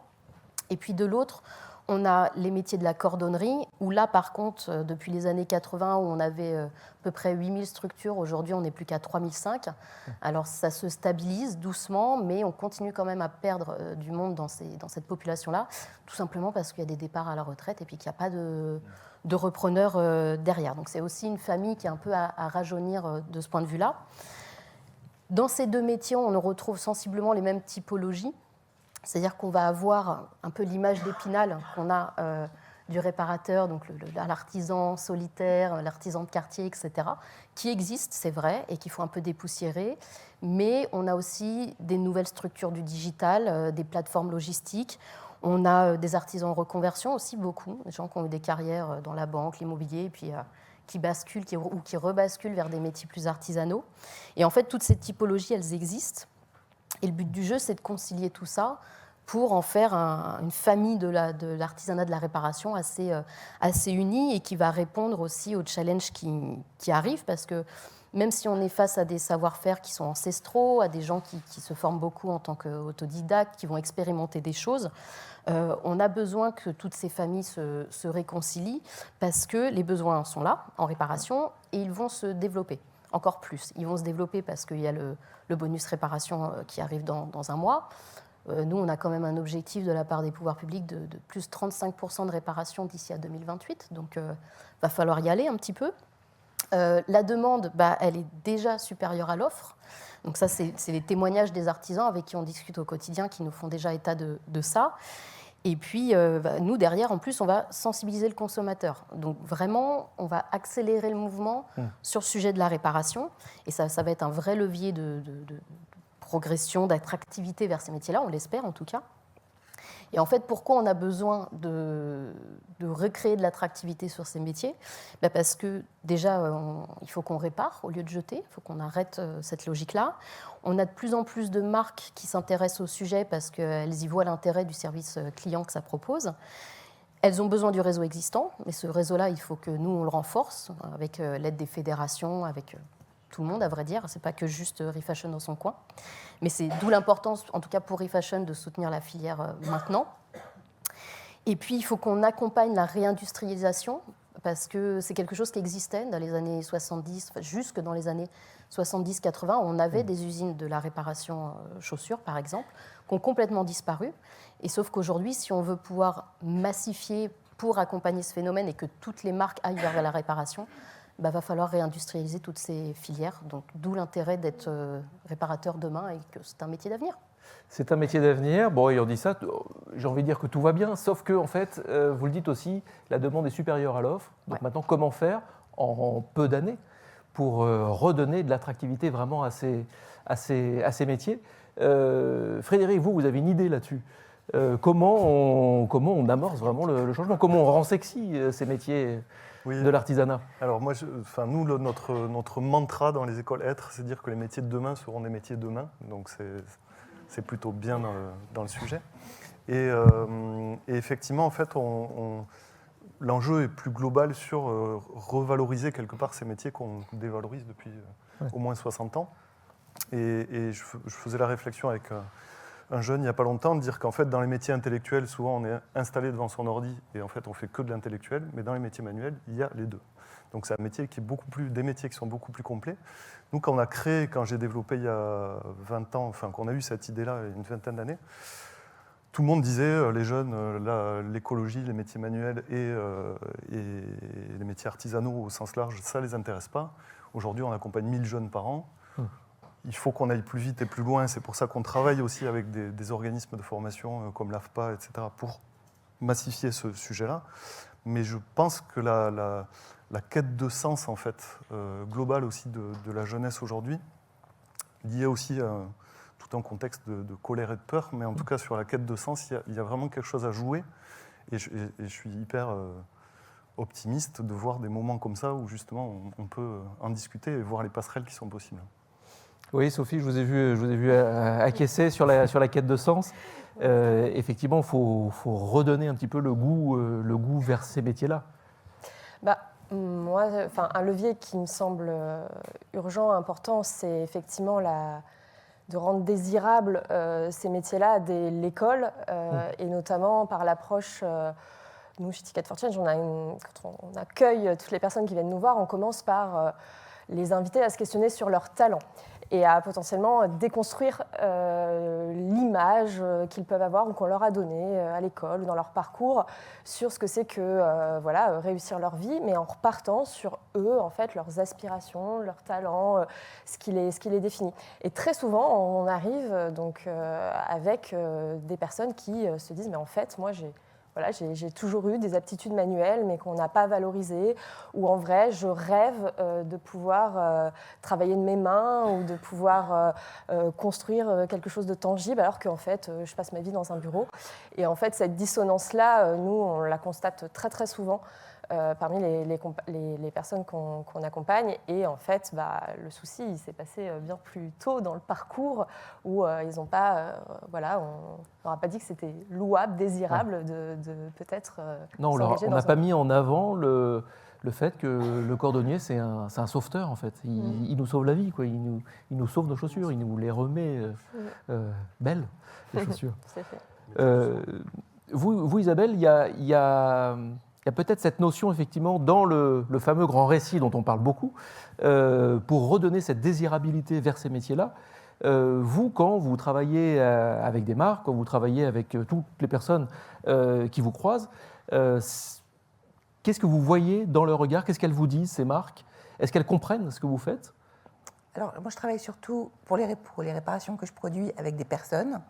Et puis de l'autre, on a les métiers de la cordonnerie, où là, par contre, depuis les années 80, où on avait à peu près 8000 structures, aujourd'hui, on n'est plus qu'à 3005. Alors, ça se stabilise doucement, mais on continue quand même à perdre du monde dans cette population-là, tout simplement parce qu'il y a des départs à la retraite et puis qu'il n'y a pas de repreneurs derrière. Donc, c'est aussi une famille qui est un peu à rajeunir de ce point de vue-là. Dans ces 2 métiers, on retrouve sensiblement les mêmes typologies. C'est-à-dire qu'on va avoir un peu l'image d'Épinal qu'on a du réparateur, donc l'artisan solitaire, l'artisan de quartier, etc., qui existent, c'est vrai, et qu'il faut un peu dépoussiérer. Mais on a aussi des nouvelles structures du digital, des plateformes logistiques. On a des artisans en reconversion aussi, beaucoup, des gens qui ont eu des carrières dans la banque, l'immobilier, et puis qui basculent ou qui rebasculent vers des métiers plus artisanaux. Et en fait, toutes ces typologies, elles existent. Et le but du jeu, c'est de concilier tout ça pour en faire une famille de l'artisanat de la réparation assez unie et qui va répondre aussi aux challenges qui arrivent, parce que même si on est face à des savoir-faire qui sont ancestraux, à des gens qui se forment beaucoup en tant qu'autodidactes, qui vont expérimenter des choses, on a besoin que toutes ces familles se réconcilient, parce que les besoins sont là, en réparation, et ils vont se développer encore plus. Ils vont se développer parce qu'il y a le bonus réparation qui arrive dans un mois. Nous, on a quand même un objectif de la part des pouvoirs publics de plus 35% de réparation d'ici à 2028, donc va falloir y aller un petit peu. La demande, elle est déjà supérieure à l'offre. Donc ça, c'est les témoignages des artisans avec qui on discute au quotidien qui nous font déjà état de ça. Et puis, nous, derrière, en plus, on va sensibiliser le consommateur. Donc, vraiment, on va accélérer le mouvement sur le sujet de la réparation. Et ça va être un vrai levier de progression, d'attractivité vers ces métiers-là, on l'espère en tout cas. Et en fait, pourquoi on a besoin de recréer de l'attractivité sur ces métiers ? Parce que déjà, il faut qu'on répare au lieu de jeter, il faut qu'on arrête cette logique-là. On a de plus en plus de marques qui s'intéressent au sujet parce qu'elles y voient l'intérêt du service client que ça propose. Elles ont besoin du réseau existant, mais ce réseau-là, il faut que nous, on le renforce avec l'aide des fédérations, avec tout le monde, à vrai dire. Ce n'est pas que juste Refashion dans son coin. Mais c'est d'où l'importance, en tout cas pour Refashion, de soutenir la filière maintenant. Et puis, il faut qu'on accompagne la réindustrialisation, parce que c'est quelque chose qui existait dans les années 70, jusque dans les années 70-80. On avait des usines de la réparation chaussures, par exemple, qui ont complètement disparu. Et sauf qu'aujourd'hui, si on veut pouvoir massifier pour accompagner ce phénomène et que toutes les marques aillent vers la réparation, va falloir réindustrialiser toutes ces filières. Donc, d'où l'intérêt d'être réparateur demain et que c'est un métier d'avenir. C'est un métier d'avenir. Bon, et on dit ça, j'ai envie de dire que tout va bien, sauf que, en fait, vous le dites aussi, la demande est supérieure à l'offre. Donc maintenant, comment faire en peu d'années pour redonner de l'attractivité vraiment à ces métiers ? Frédéric, vous avez une idée là-dessus. Comment on amorce vraiment le changement ? Comment on rend sexy ces métiers de l'artisanat ? Alors moi, nous, notre mantra dans les écoles Être, c'est de dire que les métiers de demain seront des métiers de demain. Donc c'est plutôt bien dans le sujet. Et effectivement, en fait, l'enjeu est plus global sur revaloriser quelque part ces métiers qu'on dévalorise depuis au moins 60 ans. Et je faisais la réflexion avec un jeune il n'y a pas longtemps, de dire qu'en fait, dans les métiers intellectuels, souvent on est installé devant son ordi et en fait on fait que de l'intellectuel, mais dans les métiers manuels, il y a les deux. Donc c'est un métier qui est des métiers qui sont beaucoup plus complets. Nous, quand j'ai développé il y a 20 ans, qu'on a eu cette idée-là il y a une vingtaine d'années, tout le monde disait, les jeunes, l'écologie, les métiers manuels et les métiers artisanaux au sens large, ça ne les intéresse pas. Aujourd'hui, on accompagne 1000 jeunes par an. Il faut qu'on aille plus vite et plus loin. C'est pour ça qu'on travaille aussi avec des organismes de formation comme l'AFPA, etc., pour massifier ce sujet-là. Mais je pense que la quête de sens, en fait, globale aussi de la jeunesse aujourd'hui, liée aussi à tout un contexte de colère et de peur, mais en tout cas sur la quête de sens, il y a vraiment quelque chose à jouer. Et je suis hyper optimiste de voir des moments comme ça où justement on peut en discuter et voir les passerelles qui sont possibles. Oui, Sophie, je vous ai vu acquiescer sur la quête de sens. Effectivement, il faut redonner un petit peu le goût vers ces métiers-là. Moi, un levier qui me semble urgent, important, c'est effectivement de rendre désirables ces métiers-là dès l'école, et notamment par l'approche. Nous, chez Ticket for Change, quand on accueille toutes les personnes qui viennent nous voir, on commence par les inviter à se questionner sur leur talent et à potentiellement déconstruire l'image qu'ils peuvent avoir ou qu'on leur a donnée à l'école ou dans leur parcours sur ce que c'est que réussir leur vie, mais en repartant sur eux, en fait, leurs aspirations, leurs talents, ce qui les définit. Et très souvent, on arrive donc avec des personnes qui se disent « mais en fait, moi, j'ai voilà, j'ai toujours eu des aptitudes manuelles, mais qu'on n'a pas valorisées, ou en vrai, je rêve de pouvoir travailler de mes mains ou de pouvoir construire quelque chose de tangible, alors qu'en fait, je passe ma vie dans un bureau. Et en fait, cette dissonance-là, nous, on la constate très, très souvent parmi les personnes qu'on accompagne. Et en fait, le souci, il s'est passé bien plus tôt dans le parcours où ils n'ont pas, voilà, on n'aura pas dit que c'était louable, désirable de peut-être Non, on n'a pas mis en avant le fait que le cordonnier, c'est un sauveteur, en fait. Il nous sauve la vie, quoi. Il nous sauve nos chaussures, il nous les remet belles, les chaussures. C'est fait. Vous, Isabelle, il y a peut-être cette notion, effectivement, dans le fameux grand récit dont on parle beaucoup, pour redonner cette désirabilité vers ces métiers-là. Vous, quand vous travaillez avec des marques, quand vous travaillez avec toutes les personnes qui vous croisent, qu'est-ce que vous voyez dans leur regard? Qu'est-ce qu'elles vous disent, ces marques? Est-ce qu'elles comprennent ce que vous faites? Alors, moi, je travaille surtout pour les réparations que je produis avec des personnes.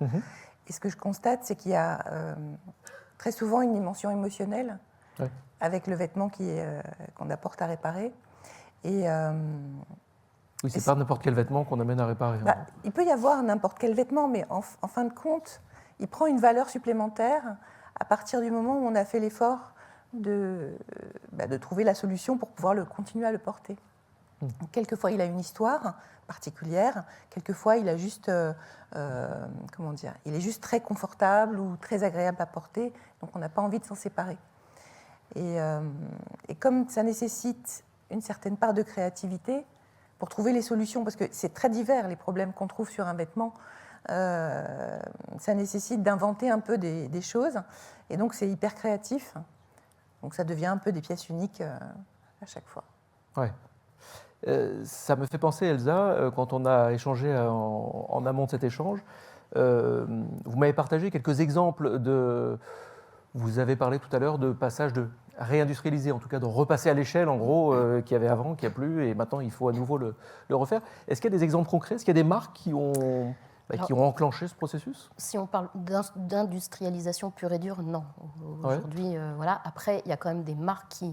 Et ce que je constate, c'est qu'il y a très souvent une dimension émotionnelle avec le vêtement qu'on apporte à réparer. Et, oui, c'est pas n'importe quel vêtement qu'on amène à réparer. Il peut y avoir n'importe quel vêtement, mais en fin de compte, il prend une valeur supplémentaire à partir du moment où on a fait l'effort de trouver la solution pour pouvoir continuer à le porter. Quelquefois, il a une histoire particulière. Quelquefois, il a juste, il est juste très confortable ou très agréable à porter. Donc, on n'a pas envie de s'en séparer. Et comme ça nécessite une certaine part de créativité pour trouver les solutions, parce que c'est très divers les problèmes qu'on trouve sur un vêtement, ça nécessite d'inventer un peu des choses. Et donc, c'est hyper créatif. Donc, ça devient un peu des pièces uniques à chaque fois. Ouais. Ça me fait penser, Elsa, quand on a échangé en amont de cet échange, vous m'avez partagé quelques exemples de... Vous avez parlé tout à l'heure de passage de réindustrialiser, en tout cas de repasser à l'échelle, en gros, qu'il y avait avant, qu'il n'y a plus, et maintenant il faut à nouveau le refaire. Est-ce qu'il y a des exemples concrets? Est-ce qu'il y a des marques qui ont enclenché ce processus? Si on parle d'industrialisation pure et dure, non. Aujourd'hui, voilà. Après, il y a quand même des marques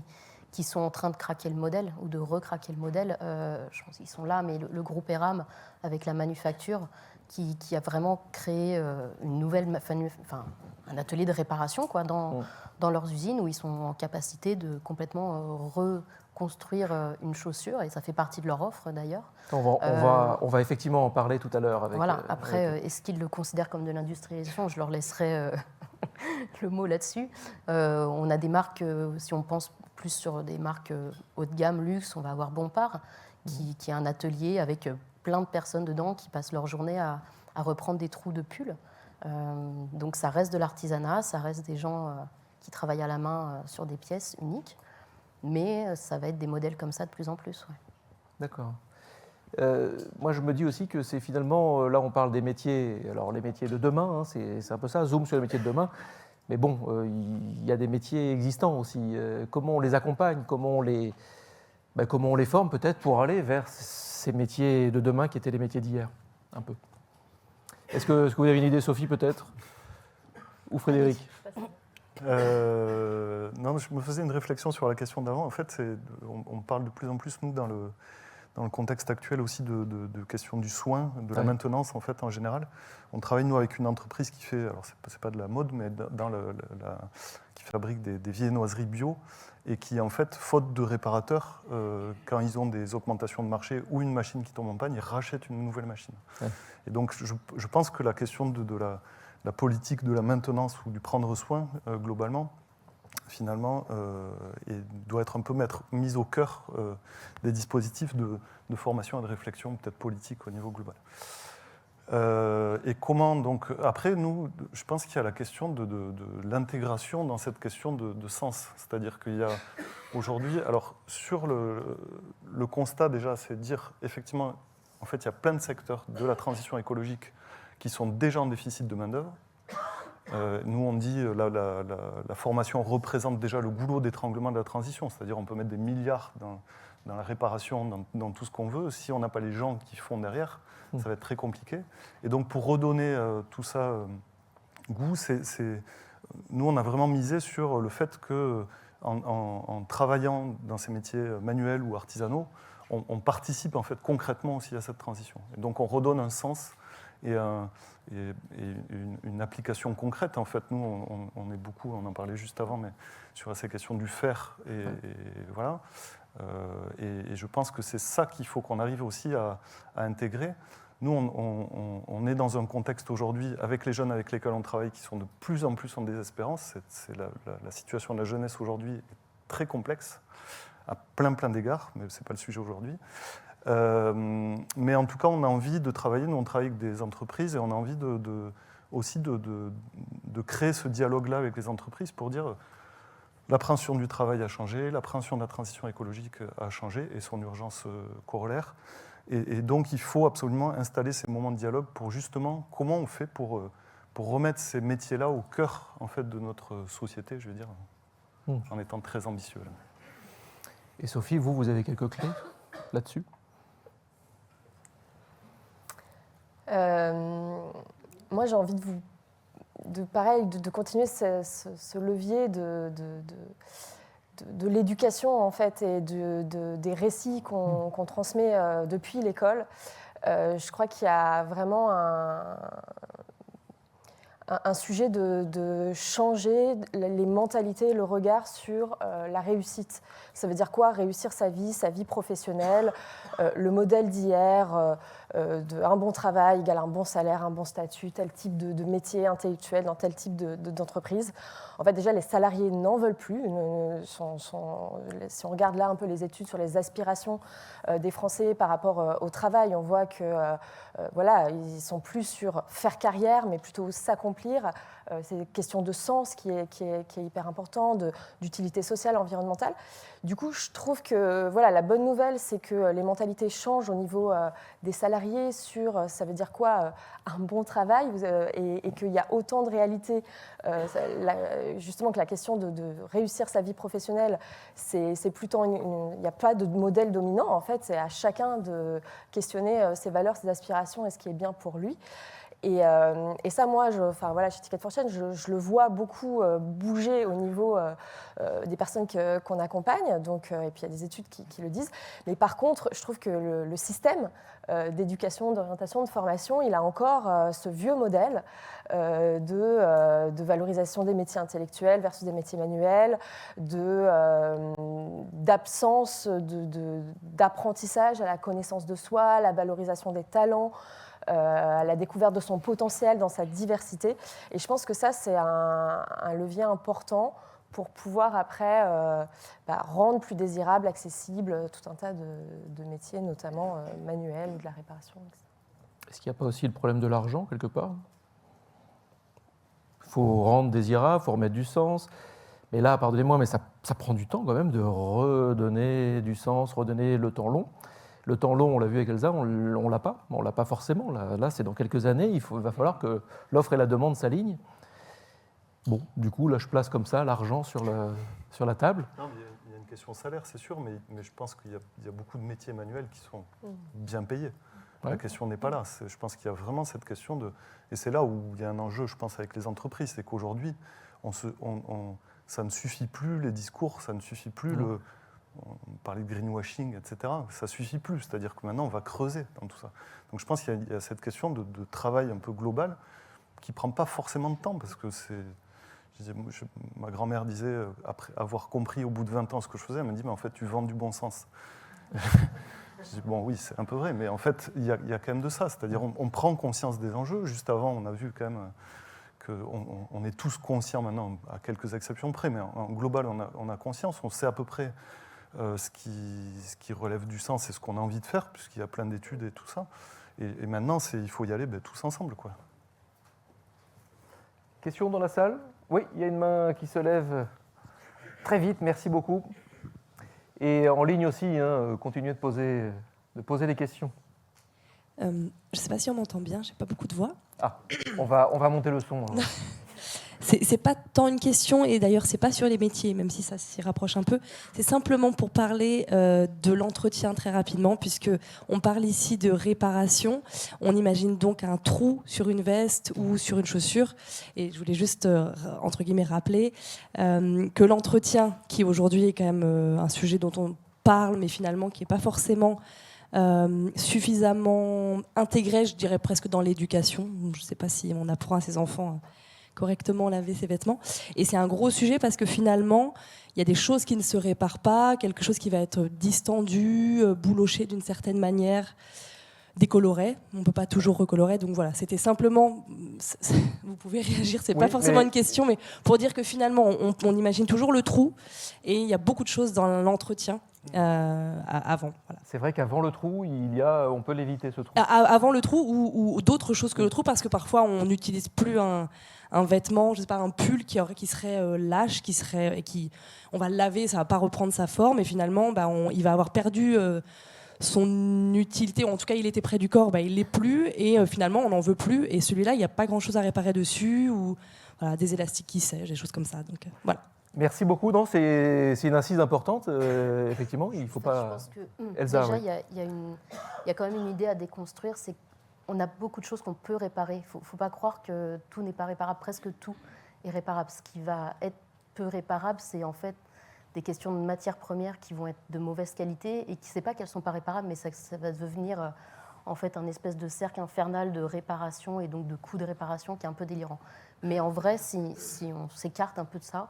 qui sont en train de craquer le modèle ou de recraquer le modèle. Je pense qu'ils sont là, mais le groupe Eram, avec la manufacture, qui a vraiment créé une nouvelle, un atelier de réparation dans leurs usines où ils sont en capacité de complètement reconstruire une chaussure, et ça fait partie de leur offre d'ailleurs. On va effectivement en parler tout à l'heure. Après, est-ce qu'ils le considèrent comme de l'industrialisation? Je leur laisserai le mot là-dessus. On a des marques, si on pense plus sur des marques haut de gamme, luxe, on va avoir Bompard, qui est un atelier avec plein de personnes dedans qui passent leur journée à reprendre des trous de pulls. Donc ça reste de l'artisanat, ça reste des gens qui travaillent à la main sur des pièces uniques, mais ça va être des modèles comme ça de plus en plus. Ouais. D'accord. Moi, je me dis aussi que c'est finalement, là on parle des métiers, alors les métiers de demain, c'est un peu ça, zoom sur les métiers de demain, mais bon, il y a des métiers existants aussi. Comment on les accompagne, comment on les forme peut-être pour aller vers ces métiers de demain qui étaient les métiers d'hier, un peu. Est-ce que vous avez une idée, Sophie, peut-être? Ou Frédéric? Non, je me faisais une réflexion sur la question d'avant. En fait, on parle de plus en plus, nous, dans le contexte actuel aussi de question du soin, de la maintenance, en fait, en général. On travaille, nous, avec une entreprise qui fait, alors c'est pas de la mode, mais qui fabrique des viennoiseries bio, et qui, en fait, faute de réparateurs, quand ils ont des augmentations de marché ou une machine qui tombe en panne, ils rachètent une nouvelle machine. Ouais. Et donc, je pense que la question de la politique de la maintenance ou du prendre soin, globalement, finalement, doit être un peu mise au cœur des dispositifs de formation et de réflexion, peut-être politique au niveau global. Et comment, donc, après, nous, je pense qu'il y a la question de l'intégration dans cette question de sens. C'est-à-dire qu'il y a aujourd'hui, alors, sur le constat déjà, c'est de dire, effectivement, en fait, il y a plein de secteurs de la transition écologique qui sont déjà en déficit de main-d'œuvre. Nous, on dit la formation représente déjà le goulot d'étranglement de la transition, c'est-à-dire on peut mettre des milliards dans la réparation, dans tout ce qu'on veut. Si on n'a pas les gens qui font derrière, ça va être très compliqué. Et donc, pour redonner tout ça goût, nous, on a vraiment misé sur le fait que, en travaillant dans ces métiers manuels ou artisanaux, on participe en fait concrètement aussi à cette transition. Et donc, on redonne un sens et une application concrète. En fait, nous, on est beaucoup, on en parlait juste avant, mais sur ces questions du faire. Et voilà. Et je pense que c'est ça qu'il faut qu'on arrive aussi à intégrer. Nous, on est dans un contexte aujourd'hui, avec les jeunes avec lesquels on travaille, qui sont de plus en plus en désespérance. La situation de la jeunesse aujourd'hui est très complexe, à plein d'égards, mais ce n'est pas le sujet aujourd'hui. Mais en tout cas, on a envie de travailler. Nous, on travaille avec des entreprises et on a envie aussi de créer ce dialogue-là avec les entreprises pour dire l'appréhension du travail a changé, l'appréhension de la transition écologique a changé et son urgence corollaire. Et donc, il faut absolument installer ces moments de dialogue pour justement comment on fait pour remettre ces métiers-là au cœur en fait, de notre société, je veux dire, en étant très ambitieux. Là. Et Sophie, vous avez quelques clés là-dessus ? Moi, j'ai envie de continuer ce levier de l'éducation, en fait, et des récits qu'on transmet depuis l'école. Je crois qu'il y a vraiment un sujet de changer les mentalités, le regard sur la réussite. Ça veut dire quoi ? Réussir sa vie professionnelle, le modèle d'hier, un bon travail égale un bon salaire, un bon statut, tel type de métier intellectuel dans tel type d'entreprise. En fait, déjà, les salariés n'en veulent plus. Si on regarde là un peu les études sur les aspirations des Français par rapport au travail, on voit que voilà, ils sont plus sur faire carrière, mais plutôt s'accomplir. C'est une question de sens qui est hyper important, d'utilité sociale, environnementale. Du coup, je trouve que voilà, la bonne nouvelle, c'est que les mentalités changent au niveau des salariés sur ça veut dire quoi un bon travail et qu'il y a autant de réalités. Justement, que la question de réussir sa vie professionnelle, c'est plutôt il n'y a pas de modèle dominant. En fait, c'est à chacun de questionner ses valeurs, ses aspirations et ce qui est bien pour lui. Et ça, moi, chez Ticket for Change, je le vois beaucoup bouger au niveau des personnes qu'on accompagne. Donc, et puis, il y a des études qui le disent. Mais par contre, je trouve que le système d'éducation, d'orientation, de formation, il a encore ce vieux modèle de valorisation des métiers intellectuels versus des métiers manuels, d'absence d'apprentissage à la connaissance de soi, à la valorisation des talents, à la découverte de son potentiel dans sa diversité. Et je pense que ça, c'est un levier important pour pouvoir après rendre plus désirable, accessible tout un tas de métiers, notamment manuels ou de la réparation, etc. Est-ce qu'il n'y a pas aussi le problème de l'argent, quelque part ? Il faut rendre désirable, il faut remettre du sens. Mais là, pardonnez-moi, mais ça prend du temps quand même de redonner du sens, redonner le temps long. Le temps long, on l'a vu avec Elsa, on ne l'a pas. On ne l'a pas forcément. Là, c'est dans quelques années. Il va falloir que l'offre et la demande s'alignent. Bon, du coup, là, je place comme ça l'argent sur la table. Non, mais il y a une question salaire, c'est sûr, mais je pense qu'il y a beaucoup de métiers manuels qui sont bien payés. Ouais. La question n'est pas là. Je pense qu'il y a vraiment cette question de... Et c'est là où il y a un enjeu, je pense, avec les entreprises. C'est qu'aujourd'hui, ça ne suffit plus, les discours, ça ne suffit plus on parlait de greenwashing, etc. Ça ne suffit plus. C'est-à-dire que maintenant, on va creuser dans tout ça. Donc je pense qu'il y a cette question de travail un peu global qui ne prend pas forcément de temps, parce que ma grand-mère disait, après avoir compris au bout de 20 ans ce que je faisais, elle m'a dit, mais en fait, tu vends du bon sens. Je dis, bon, oui, c'est un peu vrai, mais en fait, il y a quand même de ça. C'est-à-dire on prend conscience des enjeux. Juste avant, on a vu quand même qu'on est tous conscients maintenant, à quelques exceptions près, mais en global, on a conscience, on sait à peu près ce qui relève du sens et ce qu'on a envie de faire, puisqu'il y a plein d'études et tout ça. Et maintenant, il faut y aller tous ensemble, quoi. Question dans la salle ? Oui, il y a une main qui se lève très vite, merci beaucoup. Et en ligne aussi, continuez de poser des questions. Je ne sais pas si on m'entend bien, je n'ai pas beaucoup de voix. Ah, on va monter le son. c'est pas tant une question, et d'ailleurs c'est pas sur les métiers, même si ça s'y rapproche un peu. C'est simplement pour parler de l'entretien très rapidement, puisque on parle ici de réparation. On imagine donc un trou sur une veste ou sur une chaussure, et je voulais juste entre guillemets rappeler que l'entretien, qui aujourd'hui est quand même un sujet dont on parle, mais finalement qui n'est pas forcément suffisamment intégré, je dirais presque dans l'éducation. Je ne sais pas si on apprend à ses enfants correctement laver ses vêtements. Et c'est un gros sujet parce que finalement, il y a des choses qui ne se réparent pas, quelque chose qui va être distendu, bouloché d'une certaine manière, décoloré. On ne peut pas toujours recolorer. Donc voilà, c'était simplement... Vous pouvez réagir, c'est pas forcément une question, mais pour dire que finalement, on imagine toujours le trou et il y a beaucoup de choses dans l'entretien avant. Voilà. C'est vrai qu'avant le trou, on peut l'éviter, ce trou. Avant le trou ou d'autres choses que le trou, parce que parfois on n'utilise plus un vêtement, je sais pas, un pull qui serait lâche, on va le laver, ça va pas reprendre sa forme, et finalement, il va avoir perdu son utilité, ou en tout cas il était près du corps, il l'est plus, et finalement on n'en veut plus, et celui-là, il n'y a pas grand-chose à réparer dessus, ou voilà, des élastiques qui sèchent, des choses comme ça. Donc voilà. Merci beaucoup. Non, c'est une incise importante, effectivement. Il ne faut pas. Je pense que Elsa, déjà, oui. il y a quand même une idée à déconstruire, c'est qu'on a beaucoup de choses qu'on peut réparer. Il ne faut pas croire que tout n'est pas réparable. Presque tout est réparable. Ce qui va être peu réparable, c'est en fait des questions de matières premières qui vont être de mauvaise qualité et qui ne sait pas qu'elles ne sont pas réparables, mais ça va devenir en fait un espèce de cercle infernal de réparation et donc de coûts de réparation qui est un peu délirant. Mais en vrai, si on s'écarte un peu de ça,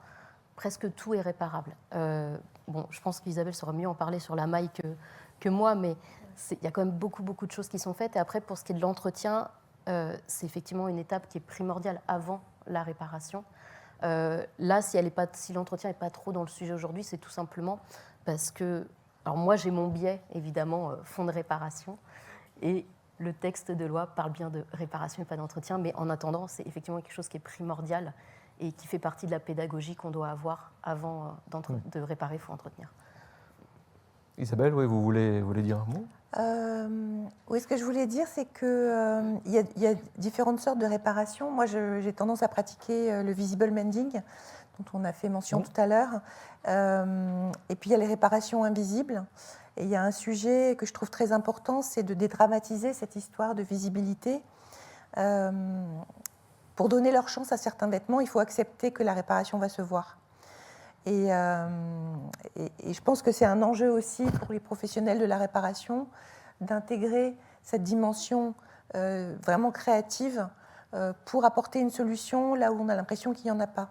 presque tout est réparable. Je pense qu'Isabelle saura mieux en parler sur la maille que moi, mais il y a quand même beaucoup de choses qui sont faites. Et après, pour ce qui est de l'entretien, c'est effectivement une étape qui est primordiale avant la réparation. Là, si l'entretien n'est pas trop dans le sujet aujourd'hui, c'est tout simplement parce que... Alors moi, j'ai mon biais, évidemment, fonds de réparation, et le texte de loi parle bien de réparation et pas d'entretien, mais en attendant, c'est effectivement quelque chose qui est primordial et qui fait partie de la pédagogie qu'on doit avoir avant de réparer, il faut entretenir. Isabelle, oui, vous voulez dire un mot ? Oui, ce que je voulais dire, c'est qu'il y a différentes sortes de réparation. Moi, j'ai tendance à pratiquer le visible mending, dont on a fait mention tout à l'heure. Et puis, il y a les réparations invisibles. Et il y a un sujet que je trouve très important, c'est de dédramatiser cette histoire de visibilité. Pour donner leur chance à certains vêtements, il faut accepter que la réparation va se voir. Et je pense que c'est un enjeu aussi pour les professionnels de la réparation d'intégrer cette dimension vraiment créative pour apporter une solution là où on a l'impression qu'il n'y en a pas.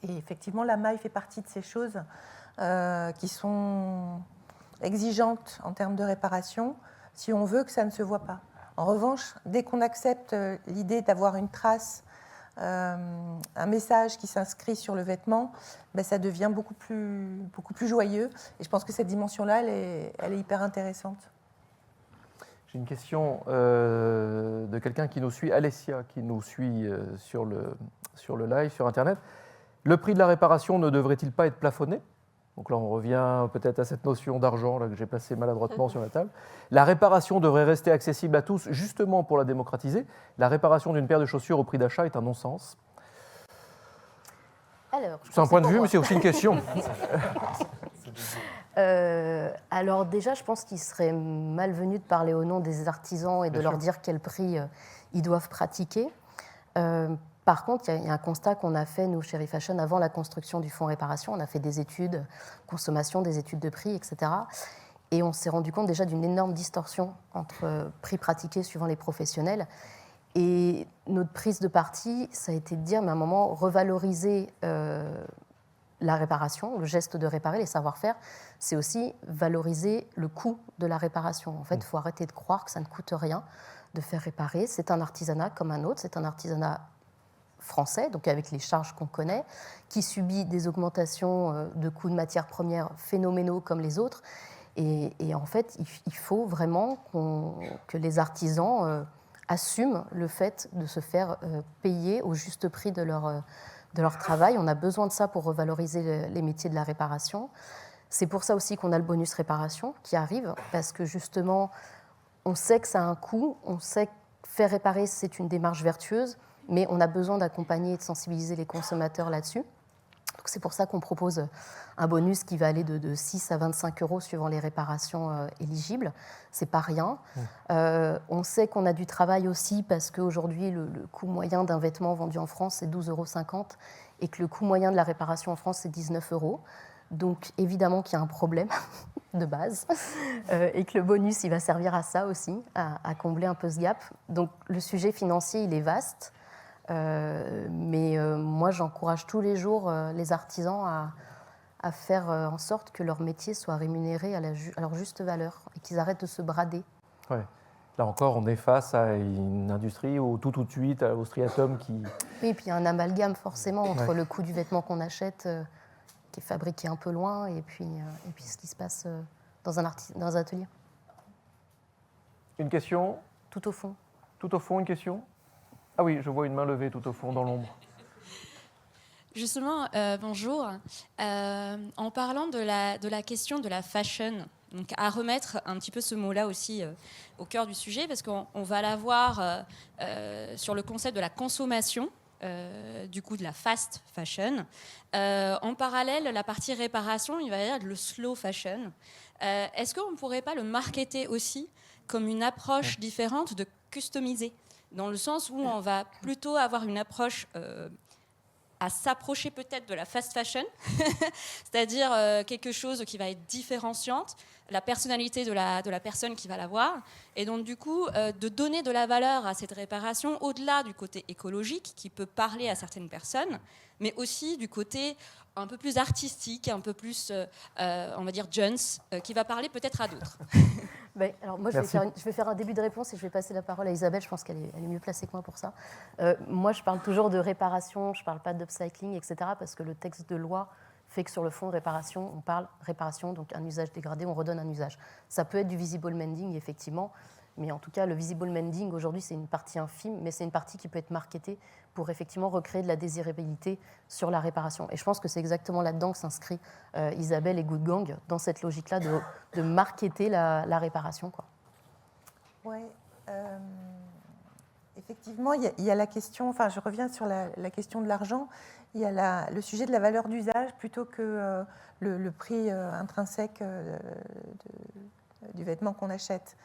Et effectivement, la maille fait partie de ces choses qui sont exigeantes en termes de réparation si on veut que ça ne se voit pas. En revanche, dès qu'on accepte l'idée d'avoir une trace, un message qui s'inscrit sur le vêtement, ça devient beaucoup plus joyeux. Et je pense que cette dimension-là, elle est hyper intéressante. J'ai une question de quelqu'un qui nous suit, Alessia, qui nous suit sur le live, sur Internet. Le prix de la réparation ne devrait-il pas être plafonné ? Donc là, on revient peut-être à cette notion d'argent là, que j'ai placée maladroitement sur la table. La réparation devrait rester accessible à tous, justement pour la démocratiser. La réparation d'une paire de chaussures au prix d'achat est un non-sens. C'est un point de vue, mais c'est aussi une question. Alors déjà, je pense qu'il serait malvenu de parler au nom des artisans et de leur dire quel prix ils doivent pratiquer. Par contre, il y a un constat qu'on a fait, nous, chez Refashion, avant la construction du fonds réparation. On a fait des études consommation, des études de prix, etc. Et on s'est rendu compte déjà d'une énorme distorsion entre prix pratiqués suivant les professionnels. Et notre prise de parti, ça a été de dire, mais à un moment, revaloriser la réparation, le geste de réparer, les savoir-faire, c'est aussi valoriser le coût de la réparation. En fait, il faut arrêter de croire que ça ne coûte rien de faire réparer. C'est un artisanat comme un autre, c'est un artisanat français, donc avec les charges qu'on connaît, qui subit des augmentations de coûts de matières premières phénoménaux comme les autres. Et en fait, il faut vraiment que les artisans assument le fait de se faire payer au juste prix de leur travail. On a besoin de ça pour revaloriser les métiers de la réparation. C'est pour ça aussi qu'on a le bonus réparation qui arrive, parce que justement, on sait que ça a un coût, on sait faire réparer, c'est une démarche vertueuse, mais on a besoin d'accompagner et de sensibiliser les consommateurs là-dessus. Donc c'est pour ça qu'on propose un bonus qui va aller de 6 à 25 € suivant les réparations éligibles. C'est pas rien. On sait qu'on a du travail aussi parce qu'aujourd'hui, le coût moyen d'un vêtement vendu en France, c'est 12,50 € et que le coût moyen de la réparation en France, c'est 19 €. Donc évidemment qu'il y a un problème de base et que le bonus, il va servir à ça aussi, à combler un peu ce gap. Donc le sujet financier, il est vaste. Mais moi, j'encourage tous les jours les artisans à faire en sorte que leur métier soit rémunéré à leur juste valeur et qu'ils arrêtent de se brader. Ouais. Là encore, on est face à une industrie où tout de suite, au striatum qui... Oui, et puis il y a un amalgame forcément entre le coût du vêtement qu'on achète, qui est fabriqué un peu loin, et puis ce qui se passe dans un atelier. Une question ? Tout au fond. Tout au fond, une question ? Ah oui, je vois une main levée tout au fond, dans l'ombre. Justement, bonjour. En parlant de la question de la fashion, donc à remettre un petit peu ce mot-là aussi au cœur du sujet, parce qu'on va l'avoir sur le concept de la consommation, du coup de la fast fashion. En parallèle, la partie réparation, il va y avoir le slow fashion. Est-ce qu'on ne pourrait pas le marketer aussi comme une approche différente de customiser ? Dans le sens où on va plutôt avoir une approche à s'approcher peut-être de la fast fashion, c'est-à-dire quelque chose qui va être différenciante, la personnalité de la personne qui va l'avoir, et donc du coup de donner de la valeur à cette réparation au-delà du côté écologique qui peut parler à certaines personnes, mais aussi du côté un peu plus artistique, un peu plus, on va dire, Jones, qui va parler peut-être à d'autres. Alors moi, je vais faire un début de réponse et je vais passer la parole à Isabelle. Je pense qu'elle est mieux placée que moi pour ça. Moi, je parle toujours de réparation, je ne parle pas d'upcycling, etc. Parce que le texte de loi fait que sur le fond, réparation, on parle réparation, donc un usage dégradé, on redonne un usage. Ça peut être du visible mending, effectivement. Mais en tout cas, le visible mending, aujourd'hui, c'est une partie infime, mais c'est une partie qui peut être marketée pour effectivement recréer de la désirabilité sur la réparation. Et je pense que c'est exactement là-dedans que s'inscrit Isabelle et Good Gang, dans cette logique-là de marketer la réparation, quoi. Oui, effectivement, il y a la question, enfin je reviens sur la question de l'argent, il y a le sujet de la valeur d'usage plutôt que le prix intrinsèque du vêtement qu'on achète.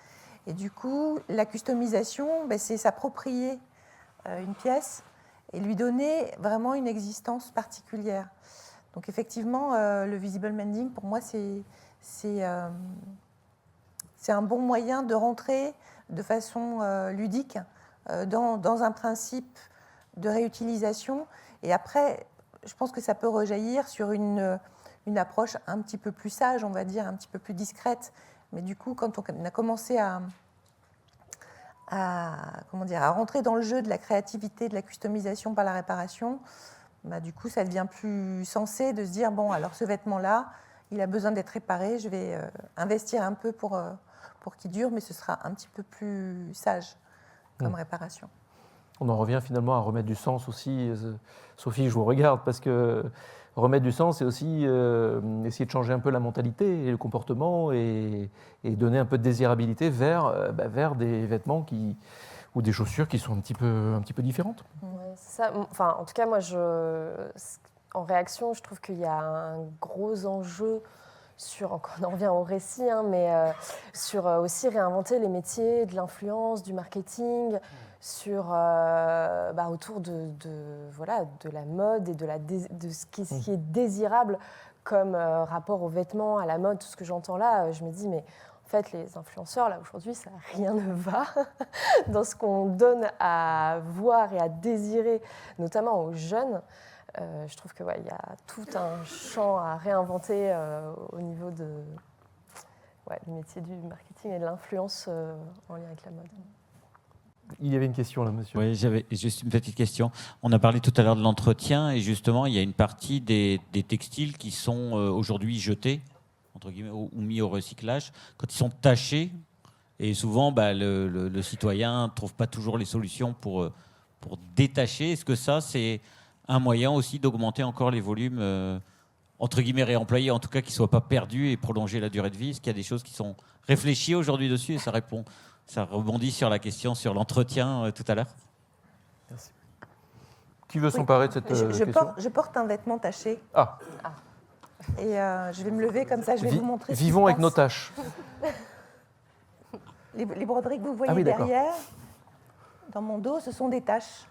Et du coup, la customisation, c'est s'approprier une pièce et lui donner vraiment une existence particulière. Donc effectivement, le visible mending, pour moi, c'est un bon moyen de rentrer de façon ludique dans un principe de réutilisation. Et après, je pense que ça peut rejaillir sur une approche un petit peu plus sage, on va dire, un petit peu plus discrète. Mais du coup, quand on a commencé à rentrer dans le jeu de la créativité, de la customisation par la réparation, du coup, ça devient plus sensé de se dire, bon, alors ce vêtement-là, il a besoin d'être réparé, je vais investir un peu pour qu'il dure, mais ce sera un petit peu plus sage comme réparation. On en revient finalement à remettre du sens aussi. Sophie, je vous regarde parce que remettre du sens, c'est aussi essayer de changer un peu la mentalité et le comportement et donner un peu de désirabilité vers des vêtements ou des chaussures qui sont un petit peu différentes. Ouais, c'est ça. Enfin, en tout cas, moi, en réaction, je trouve qu'il y a un gros enjeu sur, encore on en revient au récit, sur aussi réinventer les métiers de l'influence, du marketing, sur, autour de la mode et de ce qui est désirable comme rapport aux vêtements, à la mode, tout ce que j'entends là. Je me dis, mais en fait, les influenceurs, là, aujourd'hui, rien ne va dans ce qu'on donne à voir et à désirer, notamment aux jeunes. Je trouve qu'il y a tout un champ à réinventer au niveau du métier du marketing et de l'influence en lien avec la mode. Il y avait une question là, monsieur. Oui, j'avais juste une petite question. On a parlé tout à l'heure de l'entretien et justement, il y a une partie des textiles qui sont aujourd'hui jetés, entre guillemets, ou mis au recyclage, quand ils sont tachés. Et souvent, le citoyen ne trouve pas toujours les solutions pour détacher. Est-ce que ça, c'est un moyen aussi d'augmenter encore les volumes, entre guillemets, réemployés, en tout cas, qui ne soient pas perdus et prolonger la durée de vie? Est-ce qu'il y a des choses qui sont réfléchies aujourd'hui dessus et ça répond Ça rebondit sur la question sur l'entretien tout à l'heure. Merci. Qui veut s'emparer de cette question? Je porte un vêtement taché. Ah. Et je vais me lever comme ça, je vais vous montrer. Vivons avec nos tâches. Les broderies que vous voyez derrière, dans mon dos, ce sont des taches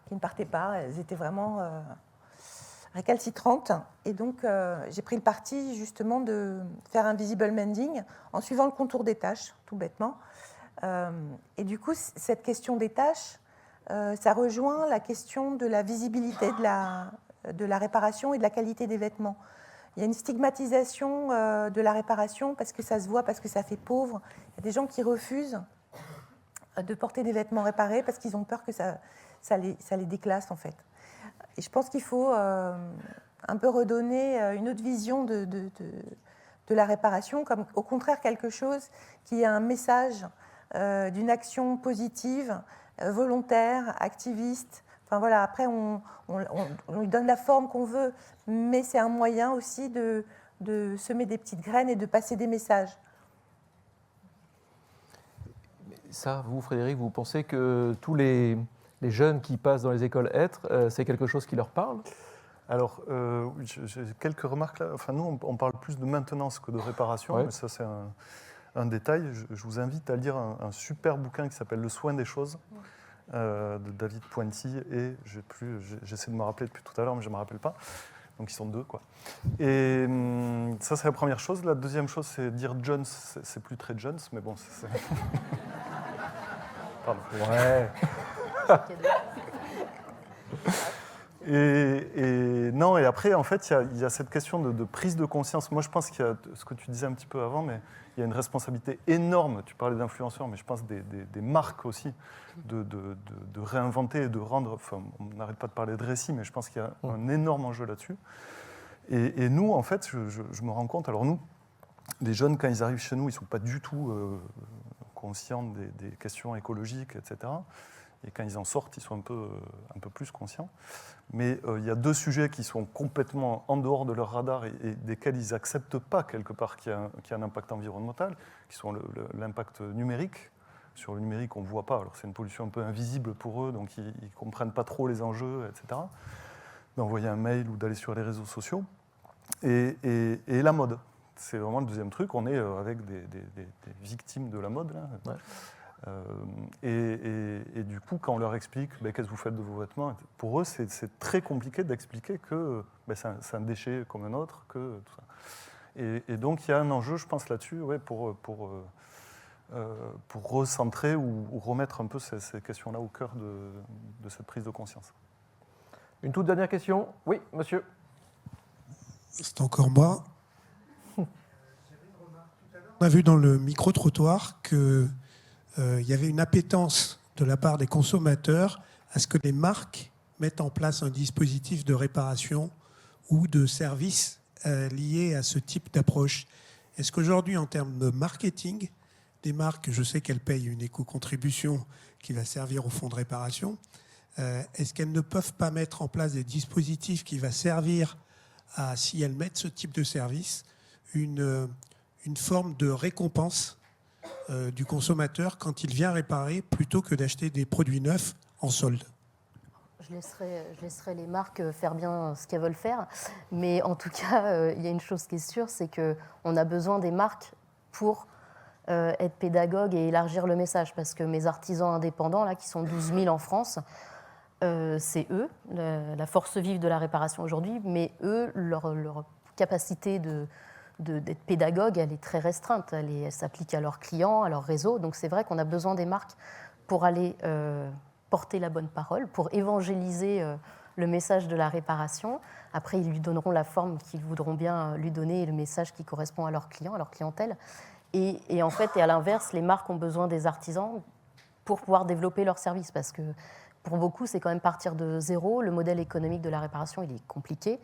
qui ne partaient pas. Elles étaient vraiment récalcitrantes. Et donc, j'ai pris le parti justement de faire un visible mending en suivant le contour des taches, tout bêtement. Et du coup, cette question des taches, ça rejoint la question de la visibilité de la réparation et de la qualité des vêtements. Il y a une stigmatisation de la réparation parce que ça se voit, parce que ça fait pauvre. Il y a des gens qui refusent de porter des vêtements réparés parce qu'ils ont peur que ça les déclasse, en fait. Et je pense qu'il faut un peu redonner une autre vision de la réparation, comme au contraire quelque chose qui est un message d'une action positive, volontaire, activiste. Enfin voilà, après on lui donne la forme qu'on veut, mais c'est un moyen aussi de semer des petites graines et de passer des messages. Ça, vous, Frédéric, vous pensez que tous les jeunes qui passent dans les écoles Être, c'est quelque chose qui leur parle? Alors, j'ai quelques remarques là. Enfin, nous, on parle plus de maintenance que de réparation, mais ça, c'est un détail. Je vous invite à lire un super bouquin qui s'appelle Le soin des choses, de David Pointy, et j'essaie de me rappeler depuis tout à l'heure, mais je ne me rappelle pas. Donc ils sont deux, quoi. Et ça, c'est la première chose. La deuxième chose, c'est dire Jones, c'est plus très Jones, mais bon, c'est... Pardon. Ouais. Non, et après, en fait, il y a cette question de prise de conscience. Moi, je pense qu'il y a ce que tu disais un petit peu avant, mais il y a une responsabilité énorme. Tu parlais d'influenceurs, mais je pense des marques aussi, de réinventer et de rendre... Enfin, on n'arrête pas de parler de récit, mais je pense qu'il y a un énorme enjeu là-dessus. Et nous, en fait, je me rends compte... Alors nous, les jeunes, quand ils arrivent chez nous, ils ne sont pas du tout conscients des questions écologiques, etc. Et quand ils en sortent, ils sont un peu plus conscients. Mais il y a deux sujets qui sont complètement en dehors de leur radar et desquels ils n'acceptent pas, quelque part, qu'il y a un impact environnemental, qui sont l'impact numérique. Sur le numérique, on ne voit pas. Alors, c'est une pollution un peu invisible pour eux, donc ils ne comprennent pas trop les enjeux, etc. D'envoyer un mail ou d'aller sur les réseaux sociaux. Et la mode. C'est vraiment le deuxième truc. On est avec des victimes de la mode, là. Ouais. Et du coup, quand on leur explique qu'est-ce que vous faites de vos vêtements, pour eux, c'est très compliqué d'expliquer que c'est un déchet comme un autre, que tout ça. Et donc, il y a un enjeu, je pense, là-dessus, pour recentrer ou remettre un peu ces questions-là au cœur de cette prise de conscience. Une toute dernière question. Oui, monsieur. C'est encore moi. On a vu dans le micro-trottoir que il y avait une appétence de la part des consommateurs à ce que les marques mettent en place un dispositif de réparation ou de service lié à ce type d'approche. Est-ce qu'aujourd'hui, en termes de marketing, des marques, je sais qu'elles payent une éco-contribution qui va servir au fonds de réparation, est-ce qu'elles ne peuvent pas mettre en place des dispositifs qui vont servir à, si elles mettent ce type de service, une forme de récompense du consommateur quand il vient réparer plutôt que d'acheter des produits neufs en solde? Je laisserai les marques faire bien ce qu'elles veulent faire. Mais en tout cas, il y a une chose qui est sûre, c'est qu'on a besoin des marques pour être pédagogues et élargir le message. Parce que mes artisans indépendants, là, qui sont 12 000 en France, c'est eux, la force vive de la réparation aujourd'hui. Mais eux, leur capacité d'être pédagogue, elle est très restreinte. Elle s'applique à leurs clients, à leur réseau. Donc c'est vrai qu'on a besoin des marques pour aller porter la bonne parole, pour évangéliser le message de la réparation. Après, ils lui donneront la forme qu'ils voudront bien lui donner et le message qui correspond à leurs clients, à leur clientèle. Et en fait, et à l'inverse, les marques ont besoin des artisans pour pouvoir développer leurs services. Parce que pour beaucoup, c'est quand même partir de zéro. Le modèle économique de la réparation, il est compliqué.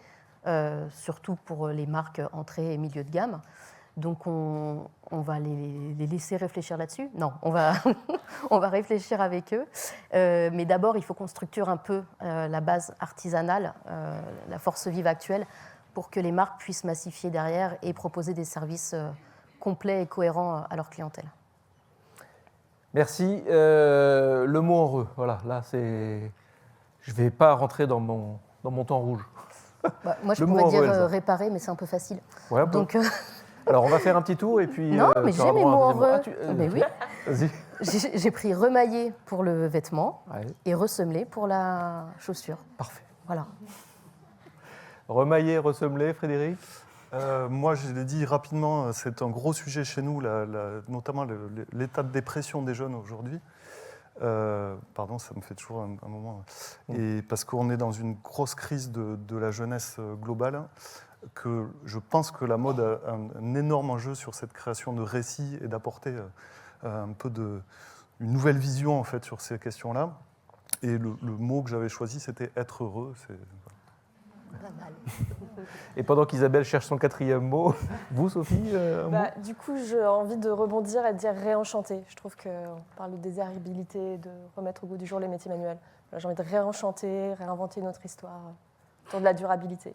Surtout pour les marques entrée et milieu de gamme. Donc on va les laisser réfléchir là-dessus. Non, on va réfléchir avec eux. Mais d'abord, il faut qu'on structure un peu la base artisanale, la force vive actuelle, pour que les marques puissent massifier derrière et proposer des services complets et cohérents à leur clientèle. Merci. Le mot en re, voilà, là c'est... Je ne vais pas rentrer dans mon temps rouge. Bah, moi, je Le pourrais mot en dire re, Elsa. réparer, mais c'est un peu facile. Ouais, un peu. Donc, Alors on va faire un petit tour et puis... non, mais tu auras j'ai mes droit à mots un en deuxième mot. re. Ah, Mais oui. Vas-y. J'ai pris remailler pour le vêtement Ouais, et ressemeler pour la chaussure. parfait. Voilà. Remailler, ressemeler, Frédéric? Moi, je l'ai dit rapidement, c'est un gros sujet chez nous, notamment l'état de dépression des jeunes aujourd'hui. Pardon, ça me fait toujours un moment. Et parce qu'on est dans une grosse crise de la jeunesse globale, que je pense que la mode a un énorme enjeu sur cette création de récits et d'apporter un peu une nouvelle vision en fait sur ces questions-là. Et le mot que j'avais choisi, c'était être heureux. Et pendant qu'Isabelle cherche son 4e mot, vous, Sophie, un mot? Du coup, j'ai envie de rebondir et de dire réenchanter. Je trouve qu'on parle de désirabilité, de remettre au goût du jour les métiers manuels. Voilà, j'ai envie de réenchanter, réinventer notre histoire autour de la durabilité.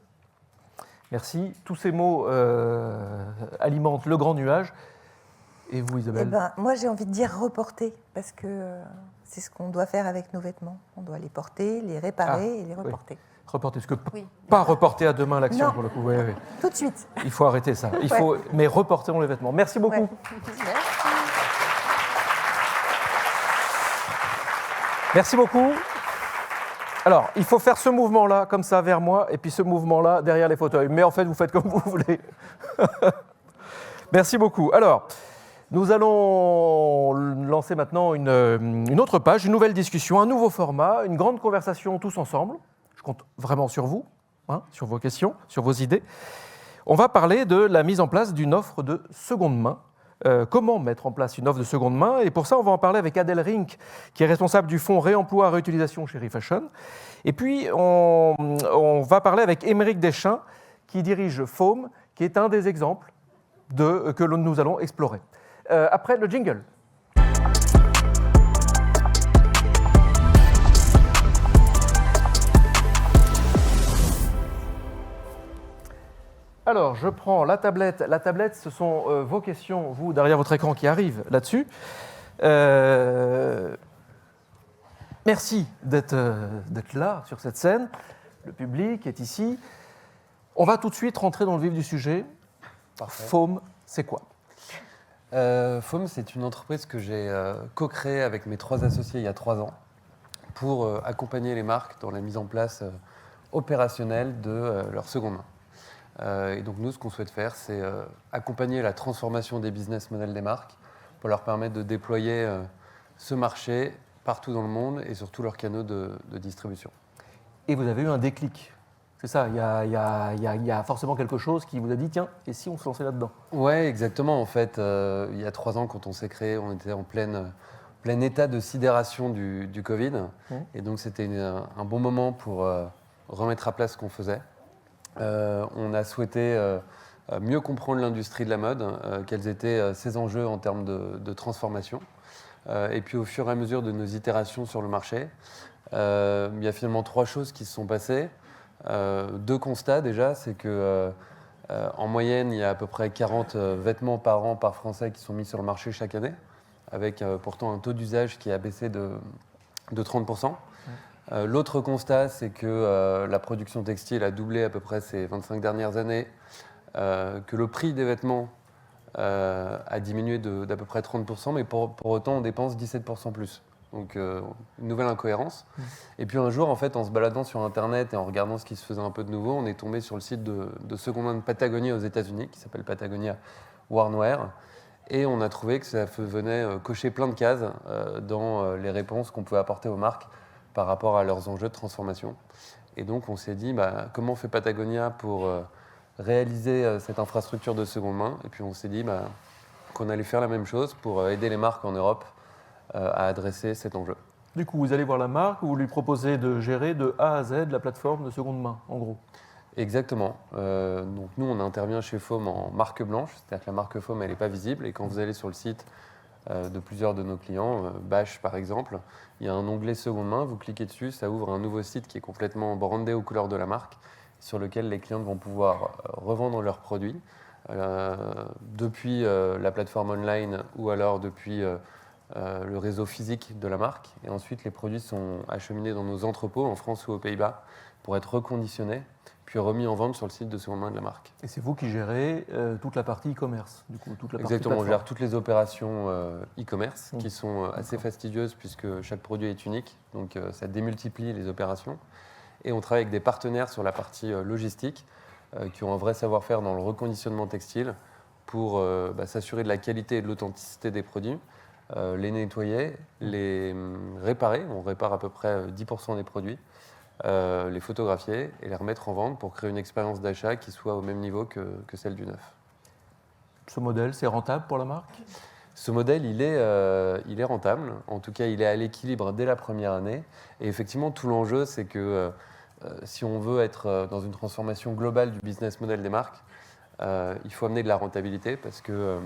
Merci. Tous ces mots alimentent le grand nuage. Et vous, Isabelle? Moi, j'ai envie de dire reporter, parce que c'est ce qu'on doit faire avec nos vêtements. On doit les porter, les réparer et les reporter. Oui. Reporter, parce que pas reporter à demain l'action, Non. pour le coup. Oui, oui. Tout de suite. Il faut arrêter ça. Mais reportons les vêtements. Merci beaucoup. Ouais. Merci beaucoup. Alors, il faut faire ce mouvement-là, comme ça, vers moi, et puis ce mouvement-là, derrière les fauteuils. Mais en fait, vous faites comme vous voulez. Merci beaucoup. Alors, nous allons lancer maintenant une autre page, une nouvelle discussion, un nouveau format, une grande conversation tous ensemble. Je compte vraiment sur vous, sur vos questions, sur vos idées. On va parler de la mise en place d'une offre de seconde main. Comment mettre en place une offre de seconde main? Et pour ça, on va en parler avec Adèle Rink, qui est responsable du fonds Réemploi-Réutilisation chez Refashion. Et puis, on va parler avec Émeric Deschamps, qui dirige Foam, qui est un des exemples que nous allons explorer. Après le jingle. Alors, je prends la tablette. La tablette, ce sont vos questions, vous, derrière votre écran, qui arrivent là-dessus. Merci d'être là, sur cette scène. Le public est ici. On va tout de suite rentrer dans le vif du sujet. Parfait. Foam, c'est quoi? Foam, c'est une entreprise que j'ai co-créée avec mes 3 associés il y a 3 ans pour accompagner les marques dans la mise en place opérationnelle de leur seconde main. Et donc nous, ce qu'on souhaite faire, c'est accompagner la transformation des business models des marques pour leur permettre de déployer ce marché partout dans le monde et sur tous leurs canaux de distribution. Et vous avez eu un déclic. C'est ça, il y a forcément quelque chose qui vous a dit, tiens, et si on se lançait là-dedans? Ouais, exactement. En fait, il y a 3 ans, quand on s'est créé, on était en plein état de sidération du Covid. Et donc, c'était un bon moment pour remettre à plat ce qu'on faisait. On a souhaité mieux comprendre l'industrie de la mode, quels étaient ses enjeux en termes de transformation. Et puis, au fur et à mesure de nos itérations sur le marché, il y a finalement 3 choses qui se sont passées. 2 constats déjà, c'est que en moyenne, il y a à peu près 40 vêtements par an par Français qui sont mis sur le marché chaque année, avec pourtant un taux d'usage qui a baissé de 30%. L'autre constat, c'est que la production textile a doublé à peu près ces 25 dernières années, que le prix des vêtements a diminué d'à peu près 30%, mais pour autant, on dépense 17% plus. Donc, une nouvelle incohérence. Et puis un jour, en fait, en se baladant sur Internet et en regardant ce qui se faisait un peu de nouveau, on est tombé sur le site de seconde main de Patagonia aux États-Unis, qui s'appelle Patagonia Wornwear. Et on a trouvé que ça venait cocher plein de cases dans les réponses qu'on pouvait apporter aux marques par rapport à leurs enjeux de transformation. Et donc, on s'est dit, comment fait Patagonia pour réaliser cette infrastructure de seconde main? Et puis, on s'est dit qu'on allait faire la même chose pour aider les marques en Europe à adresser cet enjeu. Du coup, vous allez voir la marque, vous lui proposez de gérer de A à Z la plateforme de seconde main, en gros. Exactement. Donc nous, on intervient chez Foam en marque blanche, c'est-à-dire que la marque Foam, elle n'est pas visible. Et quand vous allez sur le site de plusieurs de nos clients, Bache par exemple, il y a un onglet seconde main, vous cliquez dessus, ça ouvre un nouveau site qui est complètement brandé aux couleurs de la marque, sur lequel les clients vont pouvoir revendre leurs produits depuis la plateforme online ou alors depuis le réseau physique de la marque. Et ensuite, les produits sont acheminés dans nos entrepôts en France ou aux Pays-Bas pour être reconditionnés, puis remis en vente sur le site de seconde main de la marque. Et c'est vous qui gérez toute la partie e-commerce, du coup, toute la partie Exactement, on plateforme. gère toutes les opérations e-commerce qui sont assez fastidieuses puisque chaque produit est unique, donc ça démultiplie les opérations. Et on travaille avec des partenaires sur la partie logistique qui ont un vrai savoir-faire dans le reconditionnement textile pour s'assurer de la qualité et de l'authenticité des produits, les nettoyer, les réparer, on répare à peu près 10% des produits, les photographier et les remettre en vente pour créer une expérience d'achat qui soit au même niveau que celle du neuf. Ce modèle, c'est rentable pour la marque ? Ce modèle, il est rentable. En tout cas, il est à l'équilibre dès la première année. Et effectivement, tout l'enjeu, c'est que si on veut être dans une transformation globale du business model des marques, il faut amener de la rentabilité parce que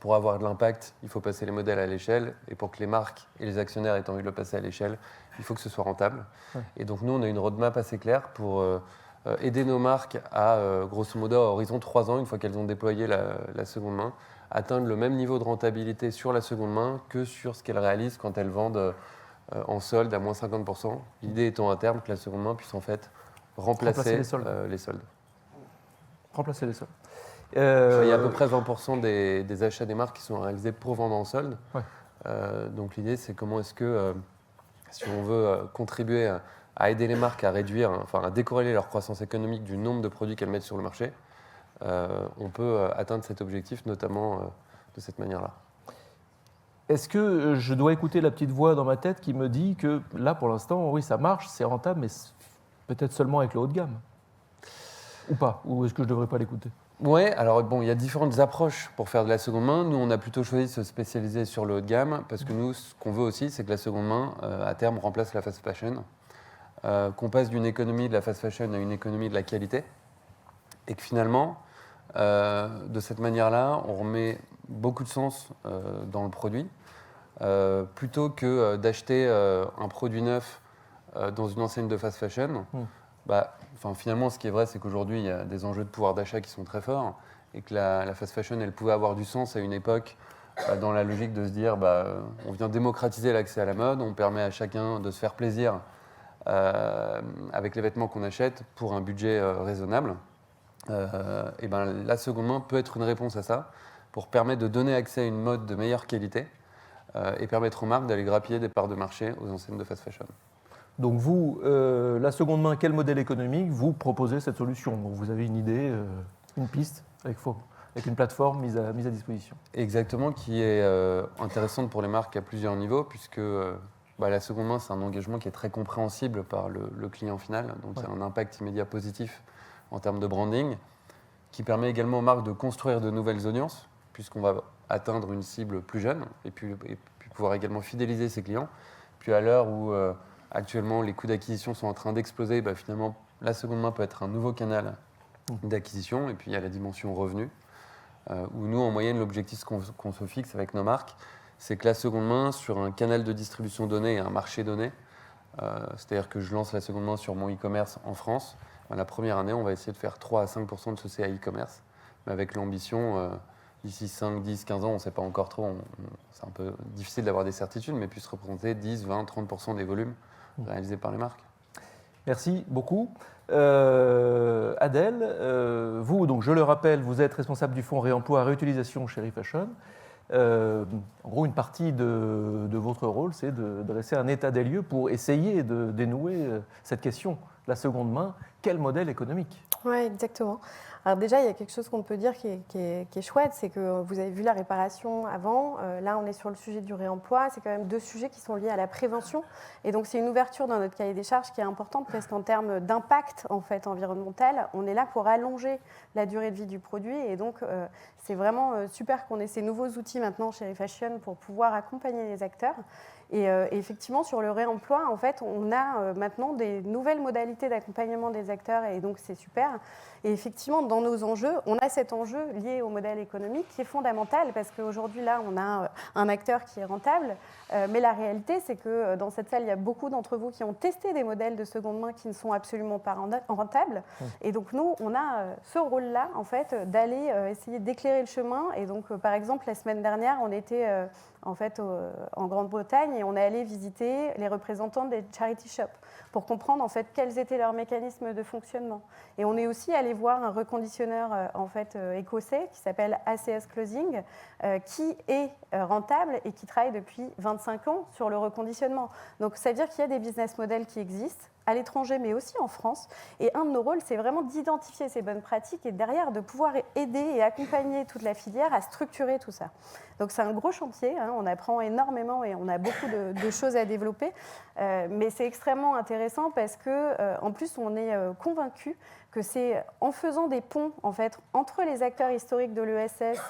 pour avoir de l'impact, il faut passer les modèles à l'échelle. Et pour que les marques et les actionnaires aient envie de le passer à l'échelle, il faut que ce soit rentable. Ouais. Et donc, nous, on a une roadmap assez claire pour aider nos marques à, grosso modo, à horizon 3 ans, une fois qu'elles ont déployé la seconde main, atteindre le même niveau de rentabilité sur la seconde main que sur ce qu'elles réalisent quand elles vendent en solde à moins 50%. L'idée étant à terme que la seconde main puisse en fait remplacer les soldes. Remplacer les soldes. Il y a à peu près 20% des achats des marques qui sont réalisés pour vendre en solde. Ouais. Donc l'idée, c'est comment est-ce que, si on veut contribuer à aider les marques à réduire, à décorréler leur croissance économique du nombre de produits qu'elles mettent sur le marché, on peut atteindre cet objectif, notamment de cette manière-là. Est-ce que je dois écouter la petite voix dans ma tête qui me dit que là, pour l'instant, oui, ça marche, c'est rentable, mais peut-être seulement avec le haut de gamme ? Ou pas ? Ou est-ce que je ne devrais pas l'écouter ? Oui, alors bon, il y a différentes approches pour faire de la seconde main. Nous, on a plutôt choisi de se spécialiser sur le haut de gamme parce que nous, ce qu'on veut aussi, c'est que la seconde main, à terme, remplace la fast fashion, qu'on passe d'une économie de la fast fashion à une économie de la qualité et que finalement, de cette manière-là, on remet beaucoup de sens dans le produit. Plutôt que d'acheter un produit neuf dans une enseigne de fast fashion, finalement, ce qui est vrai, c'est qu'aujourd'hui, il y a des enjeux de pouvoir d'achat qui sont très forts et que la fast fashion, elle pouvait avoir du sens à une époque dans la logique de se dire on vient démocratiser l'accès à la mode, on permet à chacun de se faire plaisir avec les vêtements qu'on achète pour un budget raisonnable. La seconde main peut être une réponse à ça pour permettre de donner accès à une mode de meilleure qualité et permettre aux marques d'aller grappiller des parts de marché aux enseignes de fast fashion. Donc vous, la seconde main, quel modèle économique vous proposez cette solution ? Donc vous avez une idée, une piste avec une plateforme mise à disposition. Exactement, qui est intéressante pour les marques à plusieurs niveaux, puisque la seconde main, c'est un engagement qui est très compréhensible par le client final. Donc il y a un impact immédiat positif en termes de branding, qui permet également aux marques de construire de nouvelles audiences, puisqu'on va atteindre une cible plus jeune, et puis pouvoir également fidéliser ses clients. Puis à l'heure où actuellement les coûts d'acquisition sont en train d'exploser, finalement la seconde main peut être un nouveau canal d'acquisition. Et puis il y a la dimension revenu, où nous en moyenne l'objectif qu'on se fixe avec nos marques, c'est que la seconde main sur un canal de distribution donné et un marché donné, c'est-à-dire que je lance la seconde main sur mon e-commerce en France, la première année on va essayer de faire 3 à 5% de ce CA e-commerce, mais avec l'ambition d'ici 5, 10, 15 ans, on ne sait pas encore trop, c'est un peu difficile d'avoir des certitudes, mais puisse représenter 10, 20, 30% des volumes réalisés par les marques. Merci beaucoup. Adèle, vous, donc, je le rappelle, vous êtes responsable du fonds réemploi et réutilisation chez Refashion. En gros, une partie de votre rôle, c'est de dresser un état des lieux pour essayer de dénouer cette question. La seconde main, quel modèle économique ? Oui, exactement. Alors déjà, il y a quelque chose qu'on peut dire qui est chouette, c'est que vous avez vu la réparation avant. Là, on est sur le sujet du réemploi. C'est quand même 2 sujets qui sont liés à la prévention. Et donc, c'est une ouverture dans notre cahier des charges qui est importante parce qu'en termes d'impact en fait, environnemental, on est là pour allonger la durée de vie du produit. Et donc, c'est vraiment super qu'on ait ces nouveaux outils maintenant chez Refashion pour pouvoir accompagner les acteurs. Et effectivement, sur le réemploi, en fait, on a maintenant des nouvelles modalités d'accompagnement des acteurs et donc c'est super. Et effectivement, dans nos enjeux, on a cet enjeu lié au modèle économique qui est fondamental parce qu'aujourd'hui, là, on a un acteur qui est rentable. Mais la réalité, c'est que dans cette salle, il y a beaucoup d'entre vous qui ont testé des modèles de seconde main qui ne sont absolument pas rentables. Et donc, nous, on a ce rôle-là, en fait, d'aller essayer d'éclairer le chemin. Et donc, par exemple, la semaine dernière, on était en fait, en Grande-Bretagne, et on est allé visiter les représentants des charity shops pour comprendre en fait quels étaient leurs mécanismes de fonctionnement. Et on est aussi allé voir un reconditionneur en fait écossais qui s'appelle ACS Closing, qui est rentable et qui travaille depuis 25 ans sur le reconditionnement. Donc ça veut dire qu'il y a des business models qui existent à l'étranger, mais aussi en France. Et un de nos rôles, c'est vraiment d'identifier ces bonnes pratiques et derrière de pouvoir aider et accompagner toute la filière à structurer tout ça. Donc c'est un gros chantier, hein, on apprend énormément et on a beaucoup de choses à développer, mais c'est extrêmement intéressant parce que, en plus, on est convaincu que c'est en faisant des ponts en fait, entre les acteurs historiques de l'ESS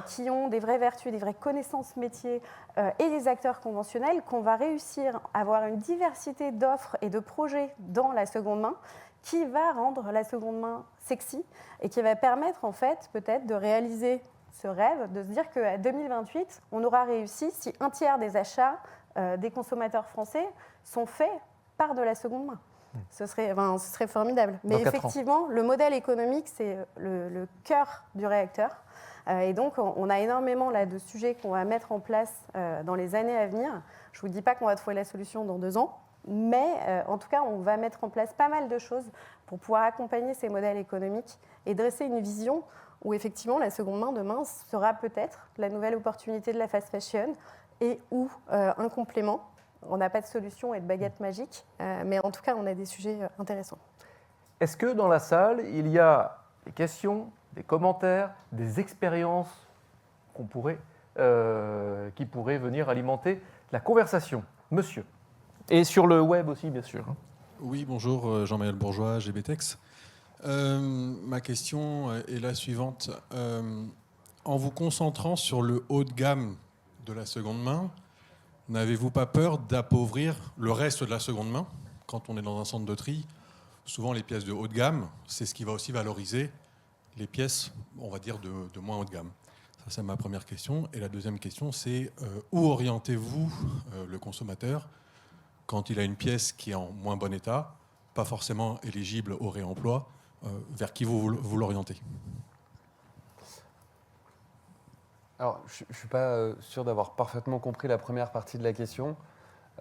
qui ont des vraies vertus, des vraies connaissances métiers et les acteurs conventionnels qu'on va réussir à avoir une diversité d'offres et de projets dans la seconde main qui va rendre la seconde main sexy et qui va permettre en fait peut-être de réaliser ce rêve, de se dire qu'à 2028, on aura réussi si un tiers des achats des consommateurs français sont faits par de la seconde main. Ce serait formidable. Mais effectivement, le modèle économique, c'est le cœur du réacteur. Et donc, on a énormément là, de sujets qu'on va mettre en place dans les années à venir. Je ne vous dis pas qu'on va trouver la solution dans 2 ans, mais en tout cas, on va mettre en place pas mal de choses pour pouvoir accompagner ces modèles économiques et dresser une vision où effectivement la seconde main demain sera peut-être la nouvelle opportunité de la fast fashion et ou un complément. On n'a pas de solution et de baguette magique, mais en tout cas, on a des sujets intéressants. Est-ce que dans la salle, il y a des questions, des commentaires, des expériences qui pourraient venir alimenter la conversation? Monsieur. Et sur le web aussi, bien sûr. Oui, bonjour, Jean-Manuel Bourgeois, GBTEX. Ma question est la suivante. En vous concentrant sur le haut de gamme de la seconde main, n'avez-vous pas peur d'appauvrir le reste de la seconde main? Quand on est dans un centre de tri, souvent les pièces de haut de gamme, c'est ce qui va aussi valoriser les pièces, on va dire, de moins haut de gamme. Ça, c'est ma première question. Et la deuxième question, c'est où orientez-vous le consommateur quand il a une pièce qui est en moins bon état, pas forcément éligible au réemploi, vers qui vous l'orientez? Alors, je ne suis pas sûr d'avoir parfaitement compris la première partie de la question.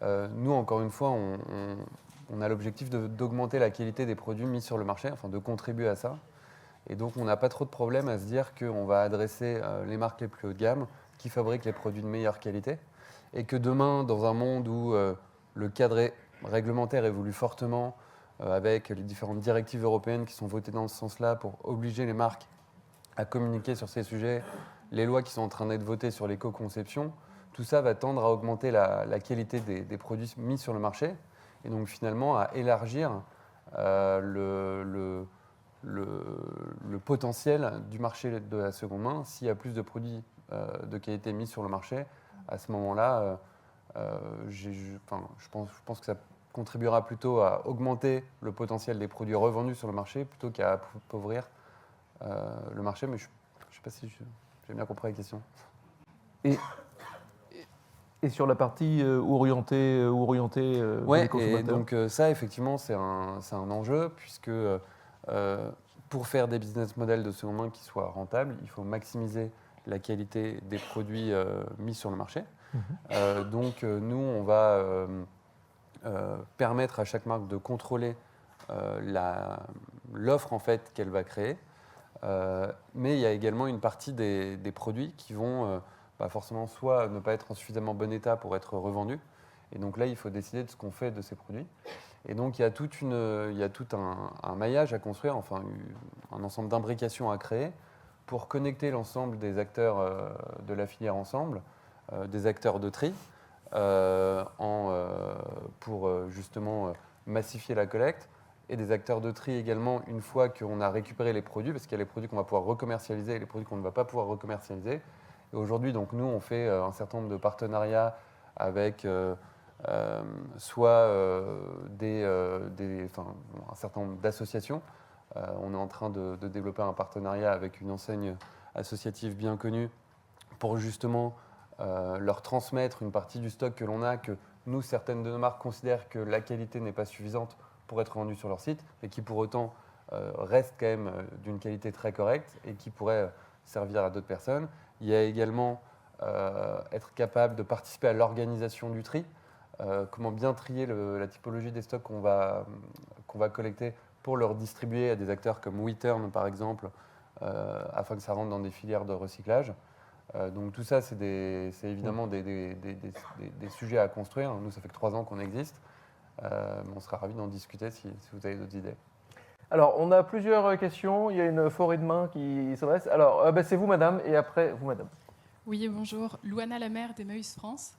Nous, encore une fois, on a l'objectif d'augmenter la qualité des produits mis sur le marché, enfin de contribuer à ça. Et donc, on n'a pas trop de problème à se dire qu'on va adresser les marques les plus haut de gamme qui fabriquent les produits de meilleure qualité. Et que demain, dans un monde où le cadre réglementaire évolue fortement, avec les différentes directives européennes qui sont votées dans ce sens-là pour obliger les marques à communiquer sur ces sujets, les lois qui sont en train d'être votées sur l'éco-conception, tout ça va tendre à augmenter la qualité des produits mis sur le marché et donc finalement à élargir le potentiel du marché de la seconde main. S'il y a plus de produits de qualité mis sur le marché, à ce moment-là, je pense que ça contribuera plutôt à augmenter le potentiel des produits revendus sur le marché plutôt qu'à appauvrir le marché. Mais je ne sais pas si j'ai bien compris la question. Et sur la partie orientée ouais, les consommateurs. Et donc ça, effectivement, c'est un enjeu, puisque pour faire des business models de seconde main qui soient rentables, il faut maximiser la qualité des produits mis sur le marché. Donc nous, on va permettre à chaque marque de contrôler l'offre en fait, qu'elle va créer. Mais il y a également une partie des produits qui vont forcément soit ne pas être en suffisamment bon état pour être revendus. Et donc là, il faut décider de ce qu'on fait de ces produits. Et donc, il y a tout un maillage à construire, enfin un ensemble d'imbrications à créer pour connecter l'ensemble des acteurs de la filière ensemble, des acteurs de tri, pour justement massifier la collecte, et des acteurs de tri également une fois qu'on a récupéré les produits, parce qu'il y a les produits qu'on va pouvoir recommercialiser et les produits qu'on ne va pas pouvoir recommercialiser. Et aujourd'hui, donc, nous, on fait un certain nombre de partenariats avec soit un certain nombre d'associations. On est en train de développer un partenariat avec une enseigne associative bien connue pour justement leur transmettre une partie du stock que l'on a, que nous, certaines de nos marques considèrent que la qualité n'est pas suffisante pour être vendue sur leur site, mais qui pour autant reste quand même d'une qualité très correcte et qui pourrait servir à d'autres personnes. Il y a également être capable de participer à l'organisation du tri, comment bien trier la typologie des stocks qu'on va collecter pour leur distribuer à des acteurs comme WeTurn par exemple, afin que ça rentre dans des filières de recyclage. Donc tout ça, c'est évidemment des sujets à construire. Nous, ça fait que 3 ans qu'on existe. On sera ravis d'en discuter si vous avez d'autres idées. Alors, on a plusieurs questions. Il y a une forêt de mains qui s'adresse. Alors, c'est vous, madame, et après, vous, madame. Oui, bonjour. Louana Lamère d'Emmaüs France.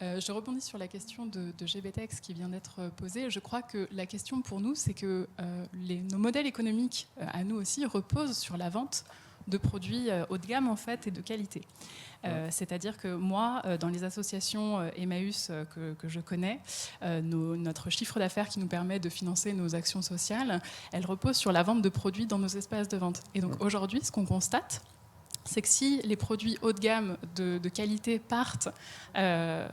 Je rebondis sur la question de GBTEX qui vient d'être posée. Je crois que la question pour nous, c'est que nos modèles économiques, à nous aussi, reposent sur la vente de produits haut de gamme en fait et de qualité. C'est-à-dire que moi, dans les associations Emmaüs que je connais, notre chiffre d'affaires qui nous permet de financer nos actions sociales, elle repose sur la vente de produits dans nos espaces de vente. Et donc aujourd'hui, ce qu'on constate, c'est que si les produits haut de gamme de qualité partent vers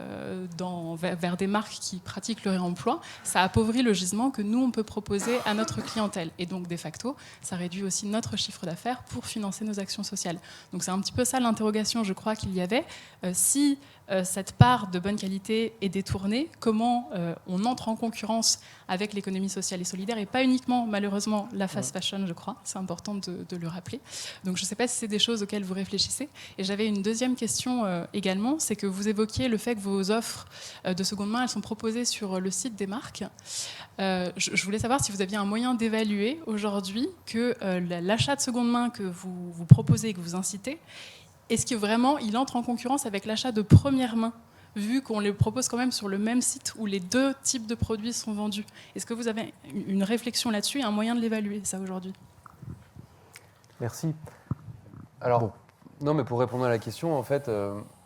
des marques qui pratiquent le réemploi, ça appauvrit le gisement que nous, on peut proposer à notre clientèle. Et donc, de facto, ça réduit aussi notre chiffre d'affaires pour financer nos actions sociales. Donc, c'est un petit peu ça l'interrogation, je crois, qu'il y avait. Si cette part de bonne qualité est détournée, comment on entre en concurrence avec l'économie sociale et solidaire, et pas uniquement, malheureusement, la fast fashion, je crois. C'est important de le rappeler. Donc, je ne sais pas si c'est des choses auxquelles vous réfléchissez. Et j'avais une deuxième question également, c'est que vous évoquiez le fait que vos offres de seconde main, elles sont proposées sur le site des marques. Je voulais savoir si vous aviez un moyen d'évaluer aujourd'hui que l'achat de seconde main que vous proposez et que vous incitez, est-ce que vraiment il entre en concurrence avec l'achat de première main, vu qu'on les propose quand même sur le même site où les deux types de produits sont vendus? Est-ce que vous avez une réflexion là-dessus et un moyen de l'évaluer, ça, aujourd'hui? Merci. Alors, non, mais pour répondre à la question, en fait,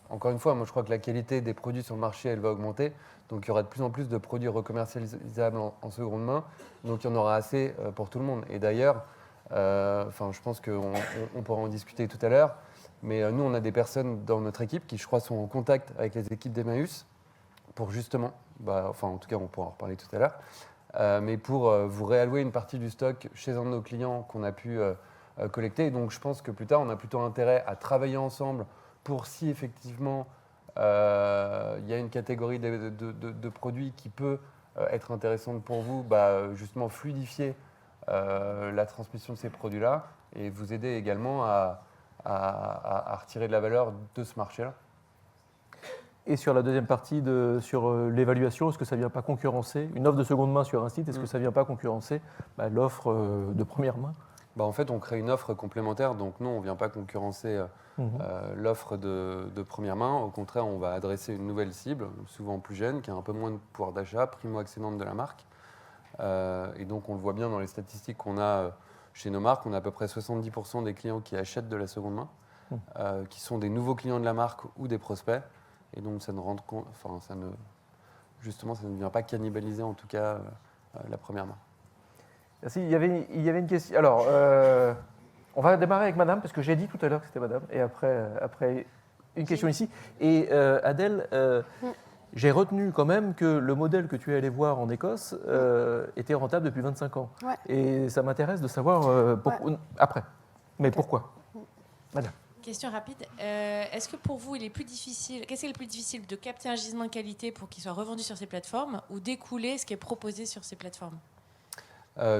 encore une fois, moi je crois que la qualité des produits sur le marché, elle va augmenter. Donc il y aura de plus en plus de produits recommercialisables en seconde main. Donc il y en aura assez pour tout le monde. Et d'ailleurs, je pense qu'on pourra en discuter tout à l'heure. Mais nous, on a des personnes dans notre équipe qui, je crois, sont en contact avec les équipes d'Emmaüs pour justement, en tout cas, on pourra en reparler tout à l'heure, mais pour vous réallouer une partie du stock chez un de nos clients qu'on a pu collecter. Et donc, je pense que plus tard, on a plutôt intérêt à travailler ensemble pour si effectivement il y a une catégorie de produits qui peut être intéressante pour vous, justement fluidifier la transmission de ces produits-là et vous aider également à retirer de la valeur de ce marché-là. Et sur la deuxième partie, sur l'évaluation, est-ce que ça ne vient pas concurrencer une offre de seconde main sur un site? Est-ce que ça ne vient pas concurrencer l'offre de première main? En fait, on crée une offre complémentaire. Donc non, on ne vient pas concurrencer l'offre de première main. Au contraire, on va adresser une nouvelle cible, souvent plus jeune, qui a un peu moins de pouvoir d'achat, primo-accédante de la marque. Et donc, on le voit bien dans les statistiques qu'on a chez nos marques. On a à peu près 70% des clients qui achètent de la seconde main, qui sont des nouveaux clients de la marque ou des prospects. Et donc, ça ne vient pas cannibaliser, en tout cas, la première main. Merci. Il y avait une question. Alors, on va démarrer avec madame, parce que j'ai dit tout à l'heure que c'était madame. Et après une question ici. Et Adèle, j'ai retenu quand même que le modèle que tu es allé voir en Écosse était rentable depuis 25 ans. Ouais. Et ça m'intéresse de savoir après. Mais pourquoi? Madame. Question rapide. Est-ce que pour vous, qu'est-ce qui est le plus difficile, de capter un gisement de qualité pour qu'il soit revendu sur ces plateformes ou d'écouler ce qui est proposé sur ces plateformes?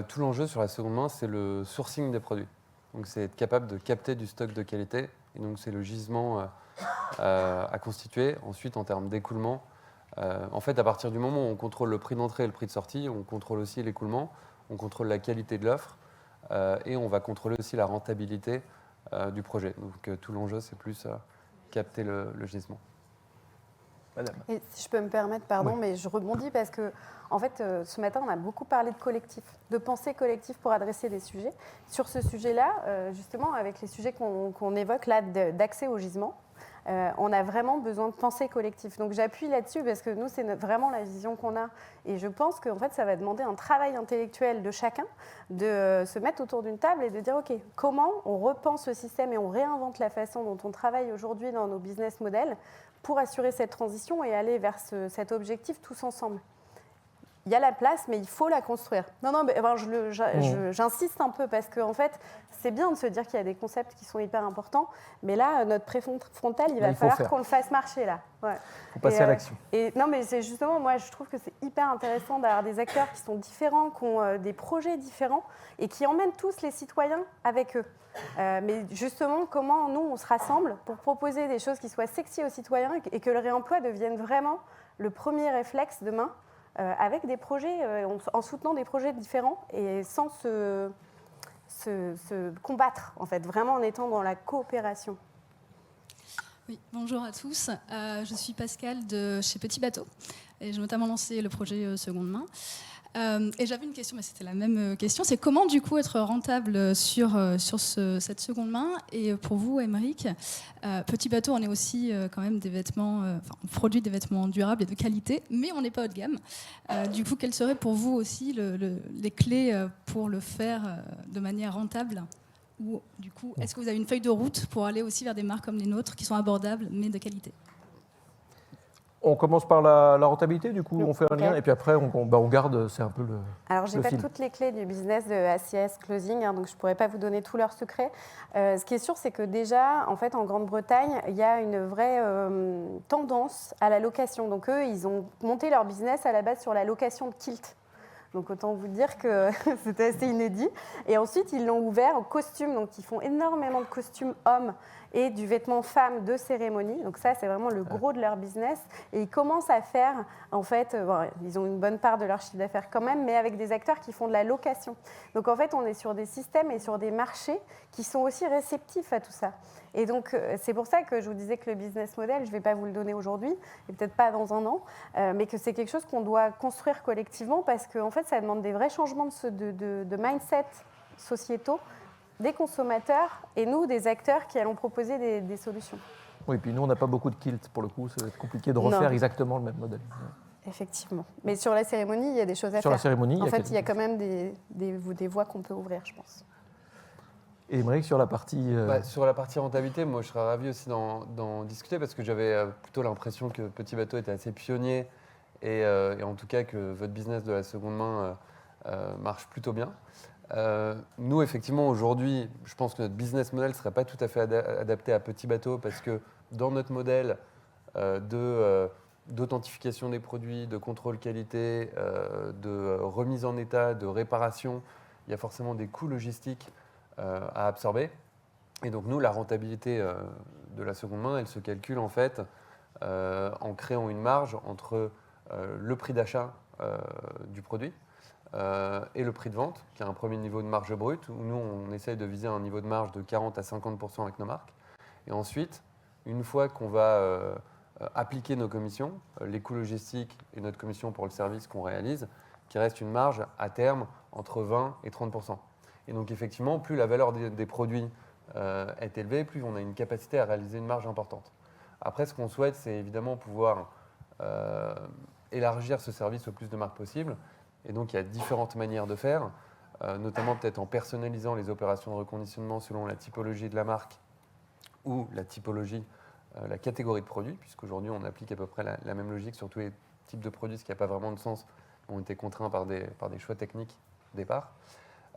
Tout l'enjeu sur la seconde main, c'est le sourcing des produits. Donc, c'est être capable de capter du stock de qualité. Et donc, c'est le gisement à constituer. Ensuite, en termes d'écoulement, en fait, à partir du moment où on contrôle le prix d'entrée et le prix de sortie, on contrôle aussi l'écoulement, on contrôle la qualité de l'offre et on va contrôler aussi la rentabilité du projet. Donc, tout l'enjeu, c'est plus capter le gisement. Madame. Et si je peux me permettre, pardon, Oui. mais je rebondis parce que, en fait, ce matin, on a beaucoup parlé de collectif, de pensée collective pour adresser des sujets. Sur ce sujet-là, justement, avec les sujets qu'on évoque là, d'accès au gisement, on a vraiment besoin de pensée collective. Donc j'appuie là-dessus parce que nous, c'est vraiment la vision qu'on a. Et je pense qu'en fait, ça va demander un travail intellectuel de chacun, de se mettre autour d'une table et de dire, OK, comment on repense ce système et on réinvente la façon dont on travaille aujourd'hui dans nos business models pour assurer cette transition et aller vers cet objectif tous ensemble. il y a la place, mais il faut la construire. Non, mais j'insiste un peu parce qu'en fait, c'est bien de se dire qu'il y a des concepts qui sont hyper importants, mais là, notre préfrontal, il va falloir qu'on le fasse marcher là. Il faut passer à l'action. Non, mais c'est justement, moi, je trouve que c'est hyper intéressant d'avoir des acteurs qui sont différents, qui ont des projets différents et qui emmènent tous les citoyens avec eux. Mais justement, comment nous, on se rassemble pour proposer des choses qui soient sexy aux citoyens et que le réemploi devienne vraiment le premier réflexe demain avec des projets, en soutenant des projets différents et sans se combattre, en fait, vraiment en étant dans la coopération. Oui, bonjour à tous. Je suis Pascale de chez Petit Bateau et j'ai notamment lancé le projet Seconde Main. Et j'avais une question, mais c'était la même question. C'est comment du coup être rentable sur cette seconde main? Et pour vous, Aymeric, Petit Bateau, on est aussi quand même des vêtements, on produit des vêtements durables et de qualité, mais on n'est pas haut de gamme. Du coup, quelles seraient pour vous aussi les clés pour le faire de manière rentable? Ou du coup, est-ce que vous avez une feuille de route pour aller aussi vers des marques comme les nôtres qui sont abordables mais de qualité? On commence par la rentabilité, du coup, on fait un lien, et puis après, on garde, c'est un peu le Alors, je n'ai pas fil. toutes les clés du business de ACS Closing, donc je ne pourrais pas vous donner tous leurs secrets. Ce qui est sûr, c'est que déjà, en fait, en Grande-Bretagne, il y a une vraie tendance à la location. Donc, eux, ils ont monté leur business à la base sur la location de kilt. Donc, autant vous dire que c'était assez inédit. Et ensuite, ils l'ont ouvert aux costumes. Donc, ils font énormément de costumes hommes et du vêtement femme de cérémonie. Donc ça, c'est vraiment le gros de leur business. Et ils commencent à faire, en fait, ils ont une bonne part de leur chiffre d'affaires quand même, mais avec des acteurs qui font de la location. Donc en fait, on est sur des systèmes et sur des marchés qui sont aussi réceptifs à tout ça. Et donc, c'est pour ça que je vous disais que le business model, je ne vais pas vous le donner aujourd'hui, et peut-être pas dans un an, mais que c'est quelque chose qu'on doit construire collectivement parce qu'en fait, ça demande des vrais changements de mindset sociétaux des consommateurs et nous, des acteurs qui allons proposer des solutions. Oui, puis nous, on n'a pas beaucoup de kilts, pour le coup, ça va être compliqué de refaire exactement le même modèle. Effectivement. Mais sur la cérémonie, il y a des choses à faire. Sur la cérémonie, en fait, il y a quand même des voies qu'on peut ouvrir, je pense. Et Aymeric, sur la partie... Sur la partie rentabilité, moi, je serais ravi aussi d'en discuter parce que j'avais plutôt l'impression que Petit Bateau était assez pionnier et en tout cas que votre business de la seconde main marche plutôt bien. Nous, effectivement, aujourd'hui, je pense que notre business model ne serait pas tout à fait adapté à Petit Bateau parce que dans notre modèle d'authentification des produits, de contrôle qualité, de remise en état, de réparation, il y a forcément des coûts logistiques à absorber. Et donc, nous, la rentabilité de la seconde main, elle se calcule en fait en créant une marge entre le prix d'achat du produit et le prix de vente, qui a un premier niveau de marge brute, où nous, on essaye de viser un niveau de marge de 40 à 50% avec nos marques. Et ensuite, une fois qu'on va appliquer nos commissions, les coûts logistiques et notre commission pour le service qu'on réalise, qui reste une marge à terme entre 20 et 30%. Et donc, effectivement, plus la valeur des produits est élevée, plus on a une capacité à réaliser une marge importante. Après, ce qu'on souhaite, c'est évidemment pouvoir élargir ce service au plus de marques possible. Et donc, il y a différentes manières de faire, notamment peut-être en personnalisant les opérations de reconditionnement selon la typologie de la marque ou la typologie, la catégorie de produits, puisqu'aujourd'hui, on applique à peu près la même logique sur tous les types de produits, ce qui n'a pas vraiment de sens, ont été contraints par des choix techniques au départ.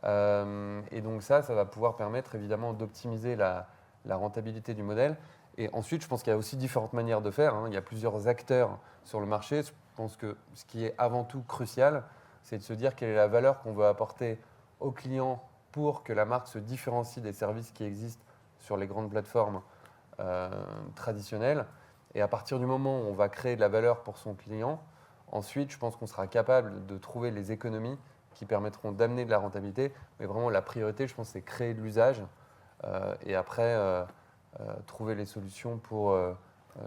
Et donc ça va pouvoir permettre évidemment d'optimiser la rentabilité du modèle. Et ensuite, je pense qu'il y a aussi différentes manières de faire. Il y a plusieurs acteurs sur le marché. Je pense que ce qui est avant tout crucial, c'est de se dire quelle est la valeur qu'on veut apporter aux clients pour que la marque se différencie des services qui existent sur les grandes plateformes traditionnelles. Et à partir du moment où on va créer de la valeur pour son client, ensuite, je pense qu'on sera capable de trouver les économies qui permettront d'amener de la rentabilité. Mais vraiment, la priorité, je pense, c'est créer de l'usage et après trouver les solutions pour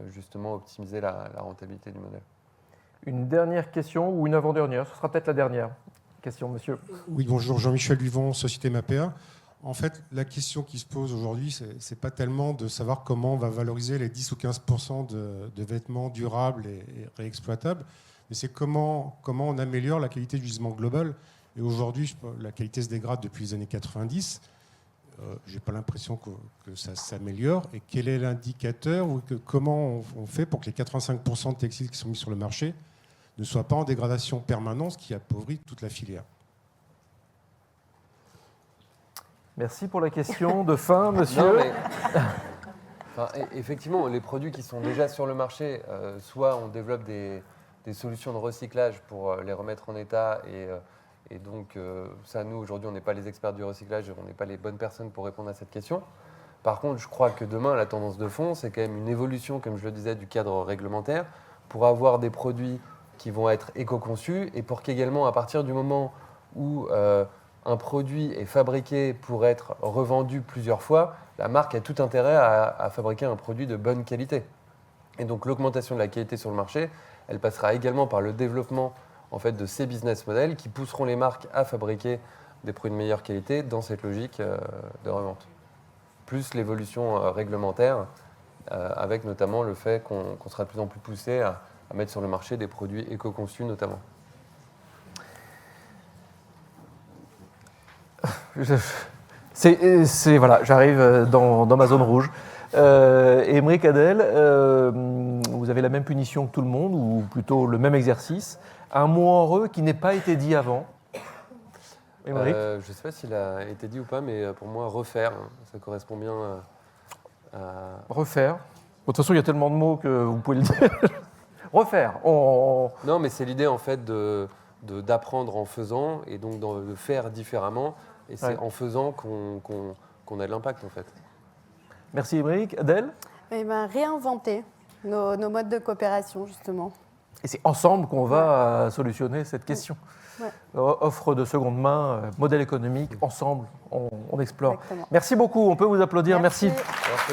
justement optimiser la rentabilité du modèle. Une dernière question ou une avant-dernière, ce sera peut-être la dernière question, monsieur. Oui, bonjour, Jean-Michel Luvon, Société Mapea. En fait, la question qui se pose aujourd'hui, ce n'est pas tellement de savoir comment on va valoriser les 10 ou 15% de vêtements durables et réexploitables, mais c'est comment on améliore la qualité du gisement global. Et aujourd'hui, la qualité se dégrade depuis les années 90. Je n'ai pas l'impression que ça s'améliore. Et quel est l'indicateur ou comment on fait pour que les 85% de textiles qui sont mis sur le marché ne soit pas en dégradation permanente, ce qui appauvrit toute la filière. Merci pour la question de fin, monsieur. Non, mais... Enfin, effectivement, les produits qui sont déjà sur le marché, soit on développe des solutions de recyclage pour les remettre en état, et donc ça, nous, aujourd'hui, on n'est pas les experts du recyclage, on n'est pas les bonnes personnes pour répondre à cette question. Par contre, je crois que demain, la tendance de fond, c'est quand même une évolution, comme je le disais, du cadre réglementaire, pour avoir des produits qui vont être éco-conçus, et pour qu'également, à partir du moment où un produit est fabriqué pour être revendu plusieurs fois, la marque a tout intérêt à fabriquer un produit de bonne qualité. Et donc l'augmentation de la qualité sur le marché, elle passera également par le développement en fait, de ces business models qui pousseront les marques à fabriquer des produits de meilleure qualité dans cette logique de revente. Plus l'évolution réglementaire, avec notamment le fait qu'on sera de plus en plus poussé à mettre sur le marché des produits éco-conçus notamment. Voilà, j'arrive dans ma zone rouge. Aymeric, Adèle, vous avez la même punition que tout le monde, ou plutôt le même exercice. Un mot heureux qui n'ait pas été dit avant. Aymeric. Je ne sais pas s'il a été dit ou pas, mais pour moi, refaire, ça correspond bien à... Refaire. De toute façon, il y a tellement de mots que vous pouvez le dire. Refaire. Non, mais c'est l'idée en fait d'apprendre en faisant et donc de faire différemment. Et c'est en faisant qu'on a de l'impact en fait. Merci Aymeric. Adèle? Réinventer nos modes de coopération justement. Et c'est ensemble qu'on va solutionner cette question. Ouais. Offre de seconde main, modèle économique, ensemble, on explore. Exactement. Merci beaucoup, on peut vous applaudir. Merci. Merci.